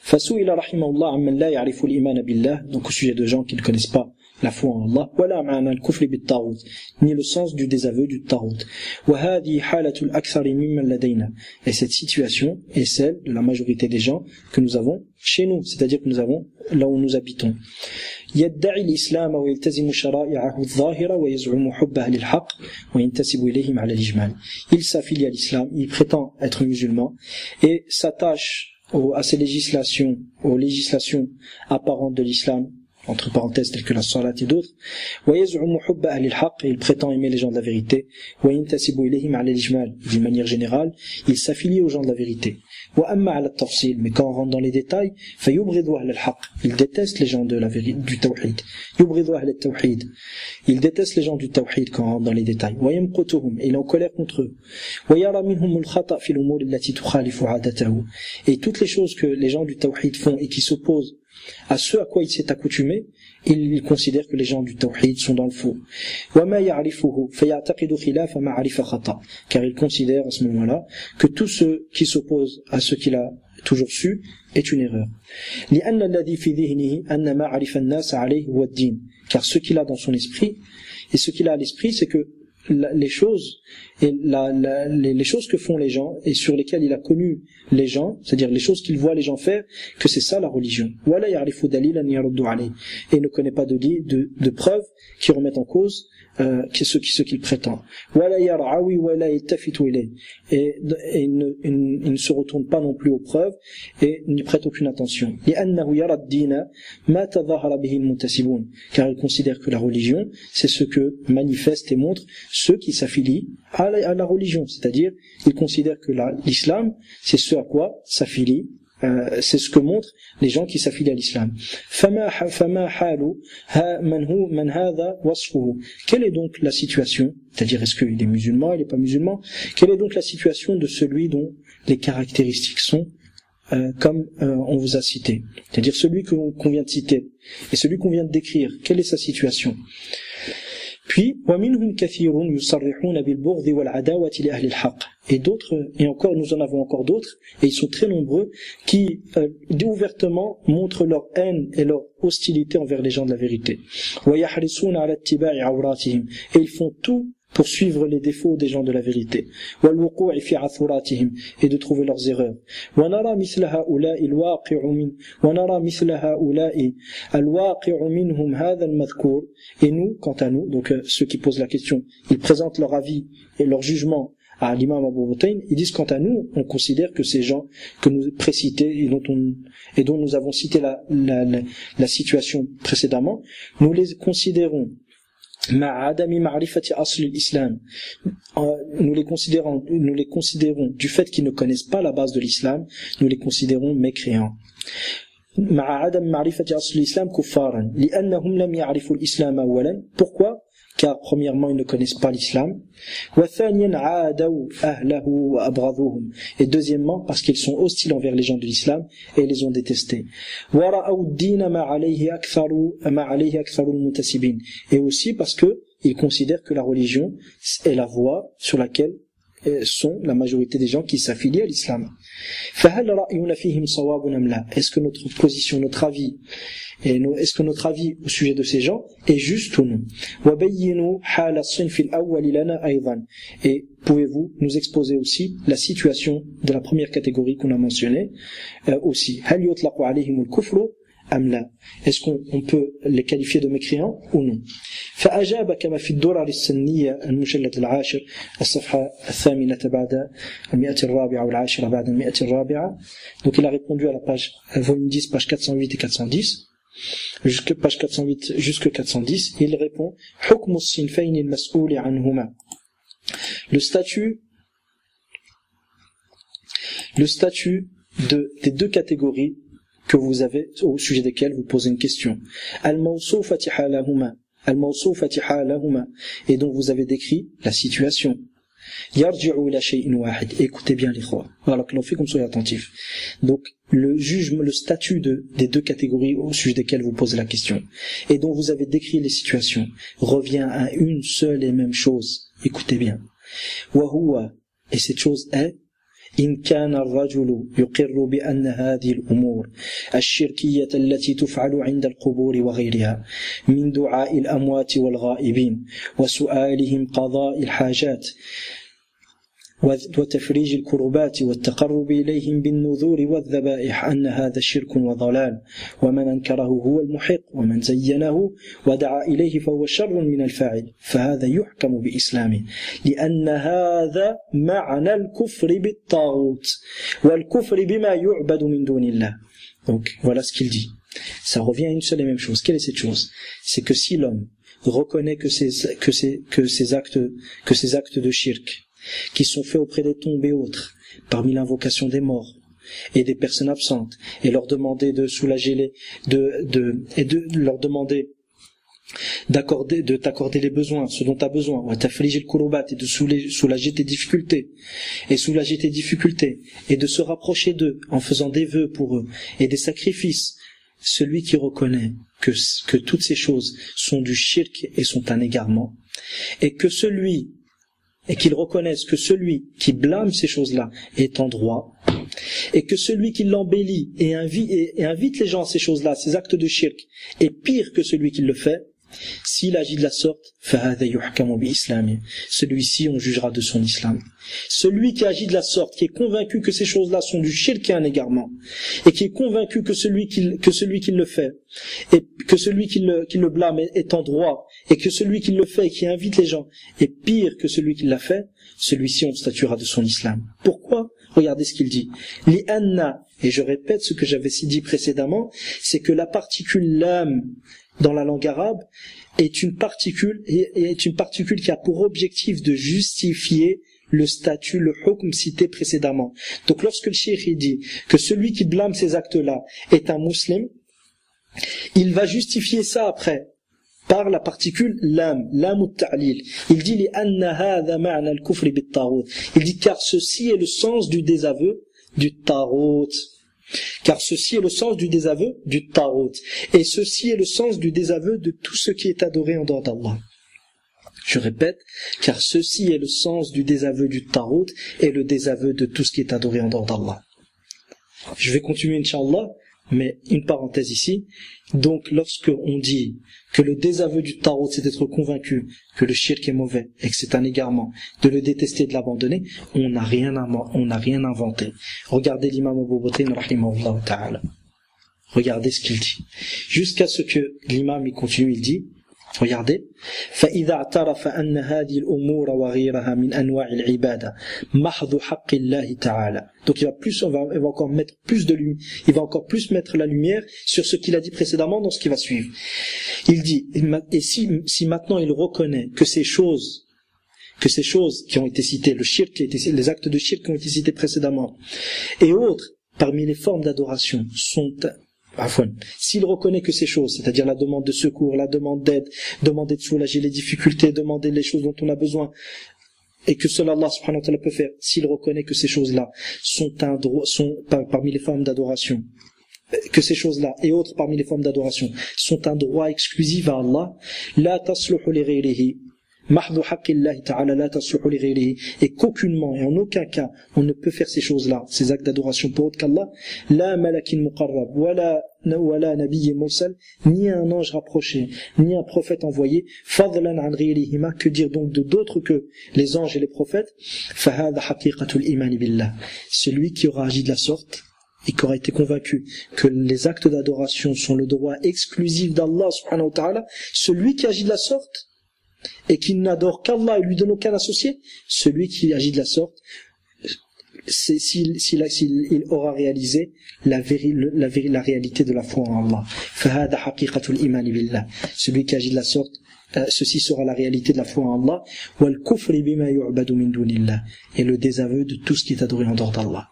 Fasu'ila rahimahullah amman la ya'rifu al-iman billah, donc au sujet de gens qui ne connaissent pas la foi en Allah, wala ma'ana al-kufr bit-taghut, ni le sens du désaveu du taghut. Wa hadhihi halatu al-akthari mimman ladayna. Et cette situation est celle de la majorité des gens que nous avons chez nous, c'est-à-dire que nous avons là où nous habitons. يدعي الإسلام ويلتزم شرائعه الظاهرة ويزعم حب أهل الحق وينتسب إليهم على الإجمال. Il s'affilie à l'islam, il prétend être musulman et s'attache à ces législations, aux législations apparentes de l'islam, entre parenthèses telles que la salat et d'autres, ويزعم حب أهل الحق, et il prétend aimer les gens de la vérité, وينتسب إليهم على الإجمال, d'une manière générale, il s'affilie aux gens de la vérité. وأما على التفصيل, mais quand on rentre dans les détails, فيبغض أهل الحق, il déteste les gens de la vérité, du tawhid. يبغض أهل التوحيد, il déteste les gens du tawhid quand on rentre dans les détails. ويمقتهم, et il est en colère contre eux. ويرى منهم الخطأ في الأمور التي تخالف عادته, et toutes les choses que les gens du tawhid font et qui s'opposent à ce à quoi il s'est accoutumé, il considère que les gens du tawhid sont dans le faux. Car il considère à ce moment-là que tout ce qui s'oppose à ce qu'il a toujours su est une erreur. Car ce qu'il a dans son esprit, et ce qu'il a à l'esprit, c'est que les choses et les choses que font les gens et sur lesquelles il a connu les gens, c'est-à-dire les choses qu'il voit les gens faire, que c'est ça la religion. Et il ne connaît pas de preuves qui remettent en cause ce qu'il prétend. Et il ne se retourne pas non plus aux preuves et n'y prête aucune attention. Car il considère que la religion, c'est ce que manifeste et montre ceux qui s'affilient à la religion, c'est-à-dire il considère que l'islam, c'est ce à quoi s'affilient, c'est ce que montrent les gens qui s'affilient à l'islam. Quelle est donc la situation, c'est-à-dire est-ce qu'il est musulman, il n'est pas musulman, quelle est donc la situation de celui dont les caractéristiques sont comme on vous a cité, c'est-à-dire celui qu'on vient de citer et celui qu'on vient de décrire, quelle est sa situation? Puis, et d'autres, et encore, nous en avons encore d'autres, et ils sont très nombreux, qui ouvertement montrent leur haine et leur hostilité envers les gens de la vérité. Et ils font tout pour suivre les défauts des gens de la vérité, et de trouver leurs erreurs. Et nous, quant à nous, donc ceux qui posent la question, ils présentent leur avis et leur jugement à l'imam Abu Butayn, ils disent quant à nous, on considère que ces gens que nous précités et dont nous avons cité la situation précédemment, nous les considérons nous les considérons du fait qu'ils ne connaissent pas la base de l'islam, nous les considérons mécréants. Pourquoi? Car premièrement ils ne connaissent pas l'islam, et deuxièmement parce qu'ils sont hostiles envers les gens de l'islam et ils les ont détestés, et aussi parce que ils considèrent que la religion est la voie sur laquelle sont la majorité des gens qui s'affilient à l'islam. Est-ce que notre position, notre avis, est-ce que notre avis au sujet de ces gens est juste ou non? Et pouvez-vous nous exposer aussi la situation de la première catégorie qu'on a mentionnée aussi? Est-ce qu'on peut les qualifier de mécréants ou non? فأجاب كما في الدرر السنية المجلد العاشر الصفحة 8 بعد 104 والعاشرة بعد 104. Donc il a répondu à la page volume 10 page 408 et 410 page 408 jusque 410, et il répond حكم الصنفين المسؤول عنهما. Le statut des deux catégories que vous avez, au sujet desquelles vous posez une question. Al-mawsoufati halahuma, et dont vous avez décrit la situation. Yarji'u ila shay'in wahid. Écoutez bien l'ikhwa. Voilà, que l'on fait comme soyez attentifs. Donc, le jugement, le statut des deux catégories au sujet desquelles vous posez la question, et dont vous avez décrit les situations, revient à une seule et même chose. Écoutez bien. Wa huwa, et cette chose est, إن كان الرجل يقر بأن هذه الأمور الشركية التي تفعل عند القبور وغيرها من دعاء الأموات والغائبين وسؤالهم قضاء الحاجات وتفريج الكربات والتقرب إليهم بالنذور والذبائح أن هذا شرك وضلال ومن أنكره هو المحق ومن زينه ودعا إليه فهو شر من الفاعل فهذا يحكم بإسلامه لأن هذا معنى الكفر بالطاغوت والكفر بما يعبد من دون الله. Donc voilà ce qu'il dit. Ça revient à une seule et même chose. Quelle est cette chose? C'est que si l'homme reconnaît que ces actes de shirk qui sont faits auprès des tombes et autres, parmi l'invocation des morts et des personnes absentes, et leur demander de soulager leur demander de t'accorder les besoins, ce dont tu as besoin, ou t'affliger le kurubat, et de soulager tes difficultés, et de se rapprocher d'eux en faisant des vœux pour eux, et des sacrifices. Celui qui reconnaît que toutes ces choses sont du shirk et sont un égarement, et qu'il reconnaisse que celui qui blâme ces choses-là est en droit, et que celui qui l'embellit et invite les gens à ces choses-là, ces actes de shirk, est pire que celui qui le fait, s'il agit de la sorte, celui-ci on jugera de son islam. Celui qui agit de la sorte, qui est convaincu que ces choses-là sont du shirk et un égarement, et qui est convaincu que celui qui le fait, et que celui qui le blâme est en droit, et que celui qui le fait et qui invite les gens est pire que celui qui l'a fait, celui-ci on statuera de son islam. Pourquoi? Regardez ce qu'il dit. Li'anna, et je répète ce que j'avais dit précédemment, c'est que la particule lam dans la langue arabe est une particule qui a pour objectif de justifier le statut, le hukm cité précédemment. Donc lorsque le cheikh dit que celui qui blâme ces actes-là est un musulman, il va justifier ça après par la particule lam ou ta'lil. Il dit li anna hadha ma'na al-kufr bit-taghut. Il dit car ceci est le sens du désaveu du taghut. Car ceci est le sens du désaveu du taghut. Et ceci est le sens du désaveu de tout ce qui est adoré en dehors d'Allah. Je répète, car ceci est le sens du désaveu du taghut et le désaveu de tout ce qui est adoré en dehors d'Allah. Je vais continuer, Inch'Allah, mais une parenthèse ici. Donc, lorsque on dit que le désaveu du taghut, c'est d'être convaincu que le shirk est mauvais et que c'est un égarement, de le détester, de l'abandonner, on n'a rien inventé. Regardez l'imam Abu Batin, rahimahullah ta'ala. Regardez ce qu'il dit. Jusqu'à ce que l'imam, il continue, il dit, regardez, فإذا اعترف أن هذه الأمور وغيرها من أنواع العبادة محض حق الله تعالى. Donc il va encore mettre la lumière sur ce qu'il a dit précédemment dans ce qui va suivre. Il dit, et si maintenant il reconnaît que ces choses qui ont été citées, les actes de shirk qui ont été cités précédemment, et autres parmi les formes d'adoration sont s'il reconnaît que ces choses, c'est-à-dire la demande de secours, la demande d'aide, demander de soulager les difficultés, demander les choses dont on a besoin, et que seul Allah subhanahu wa ta'ala peut faire, s'il reconnaît que ces choses-là sont parmi les formes d'adoration, que ces choses-là et autres parmi les formes d'adoration sont un droit exclusif à Allah, la tasluhu li ghayrihi, mahdu haqqillahi ta'ala la tasluhu li ghayrihi, et qu'aucunement et en aucun cas on ne peut faire ces choses-là, ces actes d'adoration pour autre qu'Allah, la malakin muqarrab wala nabiyyin mursal, ni un ange rapproché, ni un prophète envoyé, fadlan an ghayrihima, que dire donc de d'autres que les anges et les prophètes, fahadha haqiqatul iman billah, celui qui aura agi de la sorte et qui aura été convaincu que les actes d'adoration sont le droit exclusif d'Allah subhanahu wa ta'ala, celui qui agit de la sorte et qui n'adore qu'Allah et lui donne aucun associé, celui qui agit de la sorte, s'il aura réalisé la réalité de la foi en Allah. فَهَذَا حَقِيقَةُ الْإِيمَانِ بِاللَّهِ. Celui qui agit de la sorte, ceci sera la réalité de la foi en Allah. وَالْكُفْرِ بِمَا يُعْبَدُ مِن دُونِ اللَّهِ. Et le désaveu de tout ce qui est adoré en dehors d'Allah.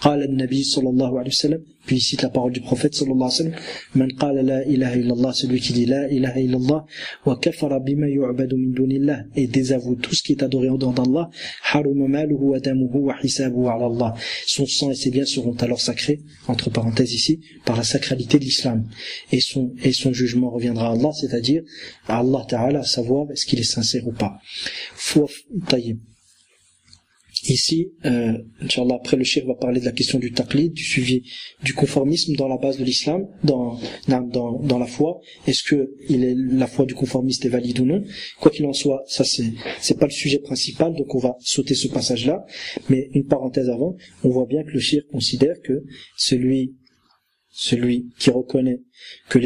قال النبي صلى الله عليه وسلم, puis il cite la parole du prophète صلى الله عليه وسلم, من قال لا إله إلا الله, celui qui dit la ilaha illallah, وكفر بما يعبد من دون الله, et désavoue tout ce qui est adoré en dehors d'Allah, حرم ماله ودمه وحسابه على الله, son sang et ses biens seront alors sacrés, entre parenthèses ici, par la sacralité de l'islam, et son jugement reviendra à Allah, c'est-à-dire à Allah Ta'ala, à savoir est-ce qu'il est sincère ou pas. Ici, Inch'Allah, après le cheikh va parler de la question du taqlid, du suivi, du conformisme dans la base de l'islam, dans la foi. Est-ce que la foi du conformiste est valide ou non? Quoi qu'il en soit, ça c'est pas le sujet principal, donc on va sauter ce passage-là. Mais une parenthèse avant, on voit bien que le cheikh considère que celui qui reconnaît que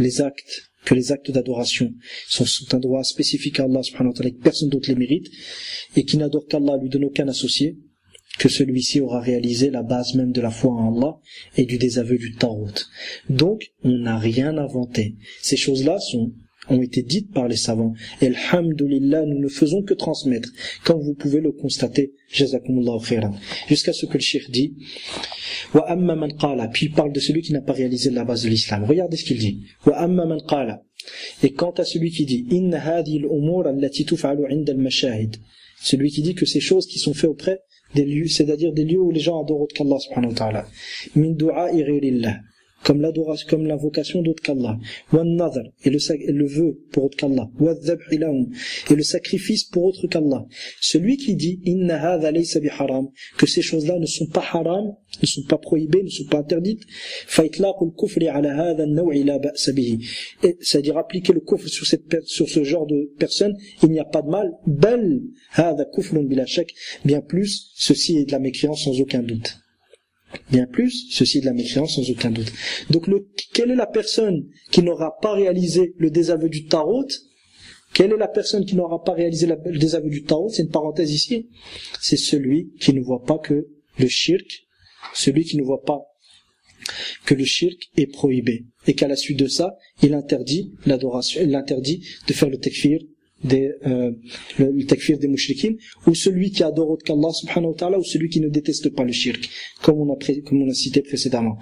les actes d'adoration sont un droit spécifique à Allah subhanahu wa ta'ala, que personne d'autre les mérite, et qui n'adore qu'Allah, lui donne aucun associé, que celui-ci aura réalisé la base même de la foi en Allah et du désaveu du Tarot. Donc, on n'a rien inventé. Ces choses-là ont été dites par les savants. Et alhamdulillah, nous ne faisons que transmettre, comme vous pouvez le constater, jazakumullahu khairan. Jusqu'à ce que le cheikh dit, wa amma man qala, puis il parle de celui qui n'a pas réalisé la base de l'islam. Regardez ce qu'il dit. Wa amma man qala. Et quant à celui qui dit, inna hadhihi al-umur allati tuf'alu 'inda al-mashahid, celui qui dit que ces choses qui sont faites auprès des lieux, c'est-à-dire des lieux où les gens adorent autre qu'Allah subhanahu wa ta'ala, min du'a'i ghayrillah, comme l'adoration, comme l'invocation d'autre qu'Allah, wa nadhar, et le vœu pour autre qu'Allah, wa dhabh lahum, et le sacrifice pour autre qu'Allah. Celui qui dit inna hadha laysa bi haram, que ces choses-là ne sont pas haram, ne sont pas prohibées, ne sont pas interdites, fa itlaqu al-kufri ala hadha an-naw'i la ba'sa bihi, c'est-à-dire appliquer le kufr sur ce genre de personnes, il n'y a pas de mal, bal hadha kufrun bila shak, bien plus ceci est de la mécréance sans aucun doute. Bien plus, ceci est de la mécréance sans aucun doute. Donc, quelle est la personne qui n'aura pas réalisé le désaveu du Tarot? Quelle est la personne qui n'aura pas réalisé le désaveu du Tarot? C'est une parenthèse ici. C'est celui qui ne voit pas que le shirk, celui qui ne voit pas que le shirk est prohibé. Et qu'à la suite de ça, il interdit l'adoration, il interdit de faire le takfir le takfir des mouchriquines, ou celui qui adore autre qu'Allah subhanahu wa ta'ala, ou celui qui ne déteste pas le shirk, comme on a cité précédemment.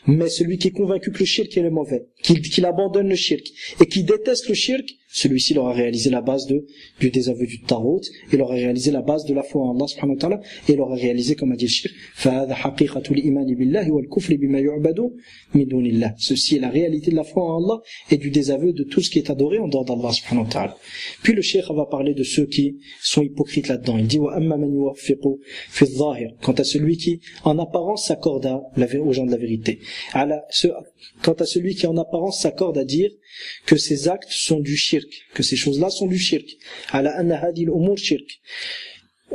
Mais celui qui est convaincu que le shirk est le mauvais, qu'il abandonne le shirk, et qui déteste le shirk, celui-ci il aura réalisé la base du désaveu du Tarot, il aura réalisé la base de la foi en Allah subhanahu wa ta'ala, et il aura réalisé, comme a dit le shirk, فَهَذَا حَقِيقَةُ الْإِيمَانِ بِاللَّهِ وَالْكُفْرِ بِمَا يُعْبَدُ مِن دُونِ اللَّهِ. Ceci est la réalité de la foi en Allah et du désaveu de tout ce qui est adoré en dehors d'Allah subhanahu wa ta'ala. Puis le cheikh va parler de ceux qui sont hypocrites là-dedans. Il dit وَأَمَّا مَنْ يُوَفِّقُ فِي الظَّاهِرِ, quant à celui qui en apparence s'accorde aux gens de la vérité. Quant à celui qui en apparence s'accorde à dire que ces actes sont du shirk, que ces choses-là sont du shirk, ala anna hadhihi al-umur shirk,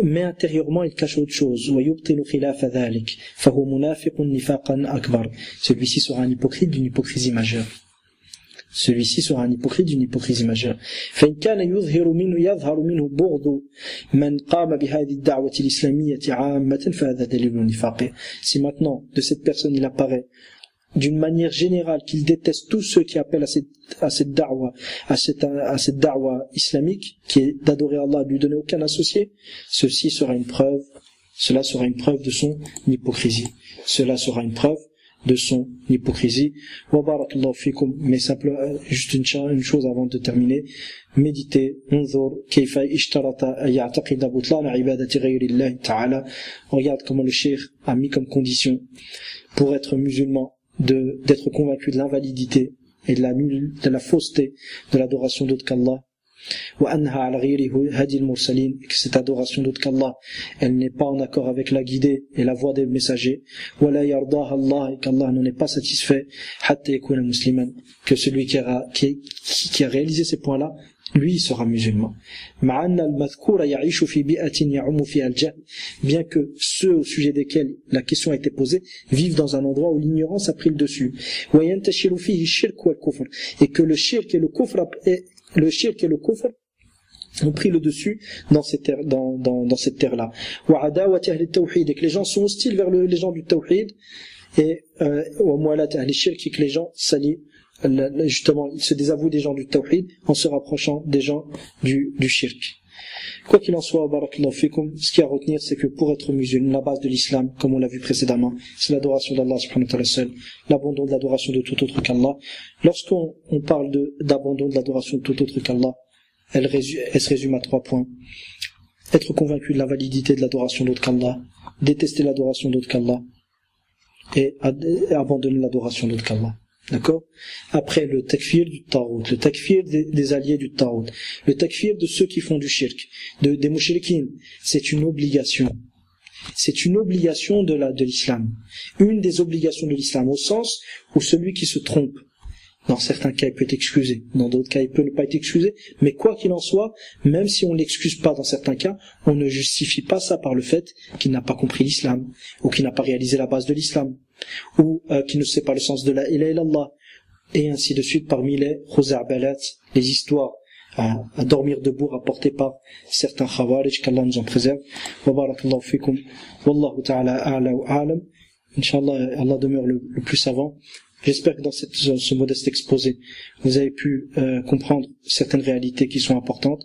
mais intérieurement il cache autre chose, wa yubtilu khilafa dhalik fa huwa munafiqun nifaqan akbar. Celui-ci sera un hypocrite d'une hypocrisie majeure. Celui-ci sera un hypocrite d'une hypocrisie majeure. فإن كان يظهر منه بغض من قام بهذه الدعوة الإسلامية عامة فهذا دليل نفاقه. Si maintenant de cette personne il apparaît d'une manière générale qu'il déteste tous ceux qui appellent à cette da'wa islamique, qui est d'adorer Allah, de lui donner aucun associé, cela sera une preuve de son hypocrisie. Cela sera une preuve de son hypocrisie. Wa barakallahu fikum. Mais simplement, juste une chose avant de terminer. Méditez. Unzur kayfa ishtarata an ya'taqida butlan ibadati ghayri Allah ta'ala. Regarde comment le cheikh a mis comme condition pour être musulman d'être convaincu de l'invalidité et de la fausseté de l'adoration d'autre qu'Allah, et que cette adoration d'autre qu'Allah elle n'est pas en accord avec la guidée et la voie des messagers, et qu'Allah n'en est pas satisfait, que celui qui a réalisé ces points-là, lui il sera musulman. Bien que ceux au sujet desquels la question a été posée vivent dans un endroit où l'ignorance a pris le dessus, et que le shirk et le kufr ont pris le dessus dans cette terre-là. Et que les gens sont hostiles vers les gens du tawhid, et que les gens s'allient, justement, ils se désavouent des gens du tawhid en se rapprochant des gens du shirk. Quoi qu'il en soit, barakallahu fikum, ce qu'il y a à retenir, c'est que pour être musulman, la base de l'islam, comme on l'a vu précédemment, c'est l'adoration d'Allah subhanahu wa ta'ala seul, l'abandon de l'adoration de tout autre qu'Allah. Lorsqu'on parle d'abandon de l'adoration de tout autre qu'Allah, elle se résume à 3 points. Être convaincu de la validité de l'adoration d'autre qu'Allah, détester l'adoration d'autre qu'Allah, et abandonner l'adoration d'autre qu'Allah. D'accord? Après, le takfir du tarout, le takfir des alliés du tarout, le takfir de ceux qui font du shirk, des mushrikines, c'est une obligation. C'est une obligation de l'islam. Une des obligations de l'islam, au sens où celui qui se trompe, dans certains cas il peut être excusé, dans d'autres cas il peut ne pas être excusé, mais quoi qu'il en soit, même si on l'excuse pas dans certains cas, on ne justifie pas ça par le fait qu'il n'a pas compris l'islam, ou qu'il n'a pas réalisé la base de l'islam, ou qu'il ne sait pas le sens de la ilaha illallah, et ainsi de suite parmi les khuza'balat, les histoires à dormir debout rapportées par certains khawarij, qu'Allah nous en préserve. Wa barakallahu fikum, wallahu ta'ala a'la wa a'lam. Inch'Allah, Allah demeure le plus savant. J'espère que dans ce modeste exposé, vous avez pu comprendre certaines réalités qui sont importantes.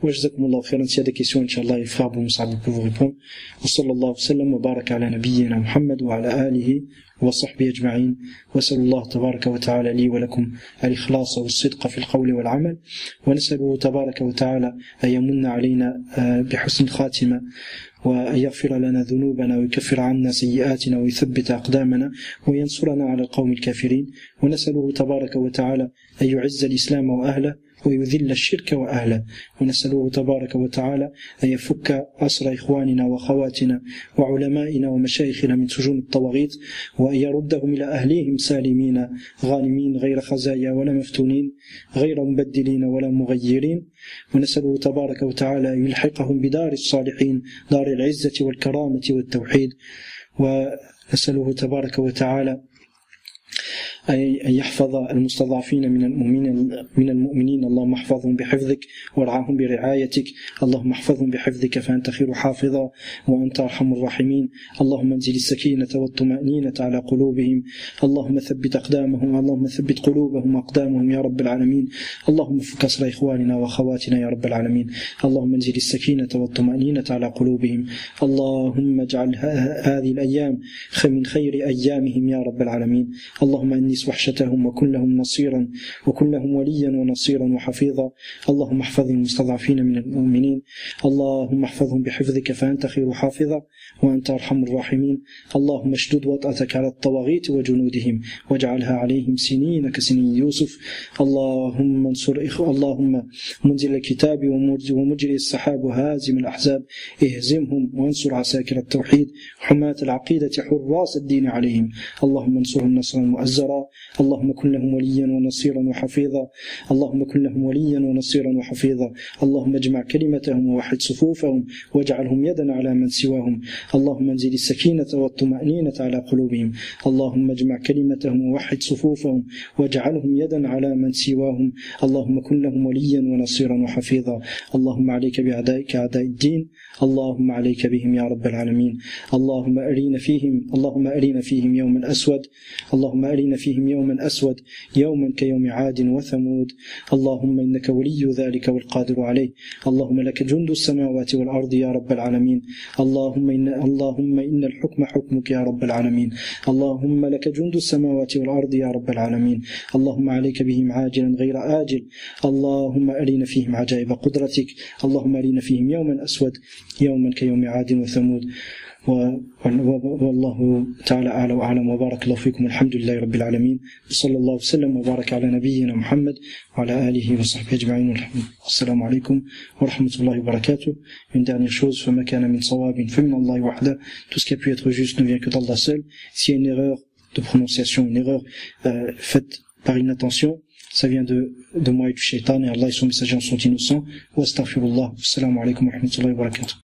Jazakumullahu khairan. S'il y a des questions, Inch'Allah, les frères Abou Moussab peuvent vous répondre. Wa sallallahu wa sallam wa baraka ala nabiyyina Muhammad wa ala alihi wa sahbihi ajma'in. Wa sallallahu tabaraka wa ta'ala li wa lakum al-ikhlasa wa as-sidqa fi al-qawli wal 'amal. Wa nas'aluhu tabaraka wa ta'ala an yamunna alayna bi husn khatima وأن يغفر لنا ذنوبنا ويكفر عنا سيئاتنا ويثبت أقدامنا وينصرنا على القوم الكافرين ونسأله تبارك وتعالى أن يعز الإسلام وأهله ويذل الشرك وأهله ونسأله تبارك وتعالى أن يفك أسر إخواننا وأخواتنا وعلمائنا ومشايخنا من سجون الطواغيت وأن يردهم إلى أهليهم سالمين غانمين غير خزايا ولا مفتونين غير مبدلين ولا مغيرين ونسأله تبارك وتعالى أن يلحقهم بدار الصالحين دار العزة والكرامة والتوحيد ونسأله تبارك وتعالى أن يحفظ المستضعفين من المؤمنين اللهم احفظهم بحفظك وارعاهم برعايتك اللهم احفظهم بحفظك فأنت خير حافظا وأنت أرحم الراحمين اللهم انزل السكينة والطمأنينة على قلوبهم اللهم ثبت أقدامهم اللهم ثبت قلوبهم وأقدامهم يا رب العالمين اللهم فك أسر إخواننا وأخواتنا يا رب العالمين اللهم انزل السكينة والطمأنينة على قلوبهم اللهم اجعل هذه الأيام من خير أيامهم يا رب العالمين اللهم أنس وحشتهم وكن لهم نصيرا وكن لهم وليا ونصيرا وحفيظا اللهم احفظ المستضعفين من المؤمنين اللهم احفظهم بحفظك فأنت خير حافظا وأنت أرحم الراحمين اللهم اشدد وطأتك على الطواغيت وجنودهم واجعلها عليهم سنين كسنين يوسف اللهم انصر اللهم منزل الكتاب ومجري السحاب وهازم الأحزاب اهزمهم وانصر عساكر التوحيد حماة العقيدة حراس الدين عليهم اللهم انصرهم نصرا مؤزرا اللهم كن لهم وليا ونصيرا وحفيظا اللهم كن لهم وليا ونصيرا وحفيظا اللهم اجمع كلمتهم ووحد صفوفهم واجعلهم يدا على من سواهم اللهم انزل السكينة والطمأنينة على قلوبهم اللهم اجمع كلمتهم ووحد صفوفهم واجعلهم يدا على من سواهم اللهم كن لهم وليا ونصيرا وحفيظا اللهم عليك بأعدائك أعداء الدين اللهم عليك بهم يا رب العالمين اللهم أرنا فيهم يوما أسود اللهم أرنا فيهم يوما أسود يوما كيوم عاد وثمود اللهم إنك ولي ذلك والقادر عليه اللهم لك جند السماوات والأرض يا رب العالمين اللهم إن الحكم حكمك يا رب العالمين اللهم لك جند السماوات والأرض يا رب العالمين اللهم عليك بهم عاجلا غير آجل اللهم أرنا فيهم عجائب قدرتك اللهم أرنا فيهم يوما أسود يوما كيوم عاد وثمود والله تعالى أعلى وأعلم وبارك الله فيكم الحمد لله رب العالمين وصلى الله وسلم وبارك على نبينا محمد وعلى آله وصحبه أجمعين والسلام عليكم ورحمة الله وبركاته. Une dernière chose, فما كان من صواب فمن الله وحده, tout ce qui a pu être juste ne vient que d'Allah seul. S'il y a une erreur de prononciation, une erreur faite par inattention, ça vient de moi et du shaitan, et Allah et son messager en sont innocents. Wa astaghfirullah. Assalamu alaikum wa rahmatullahi wa barakatuh.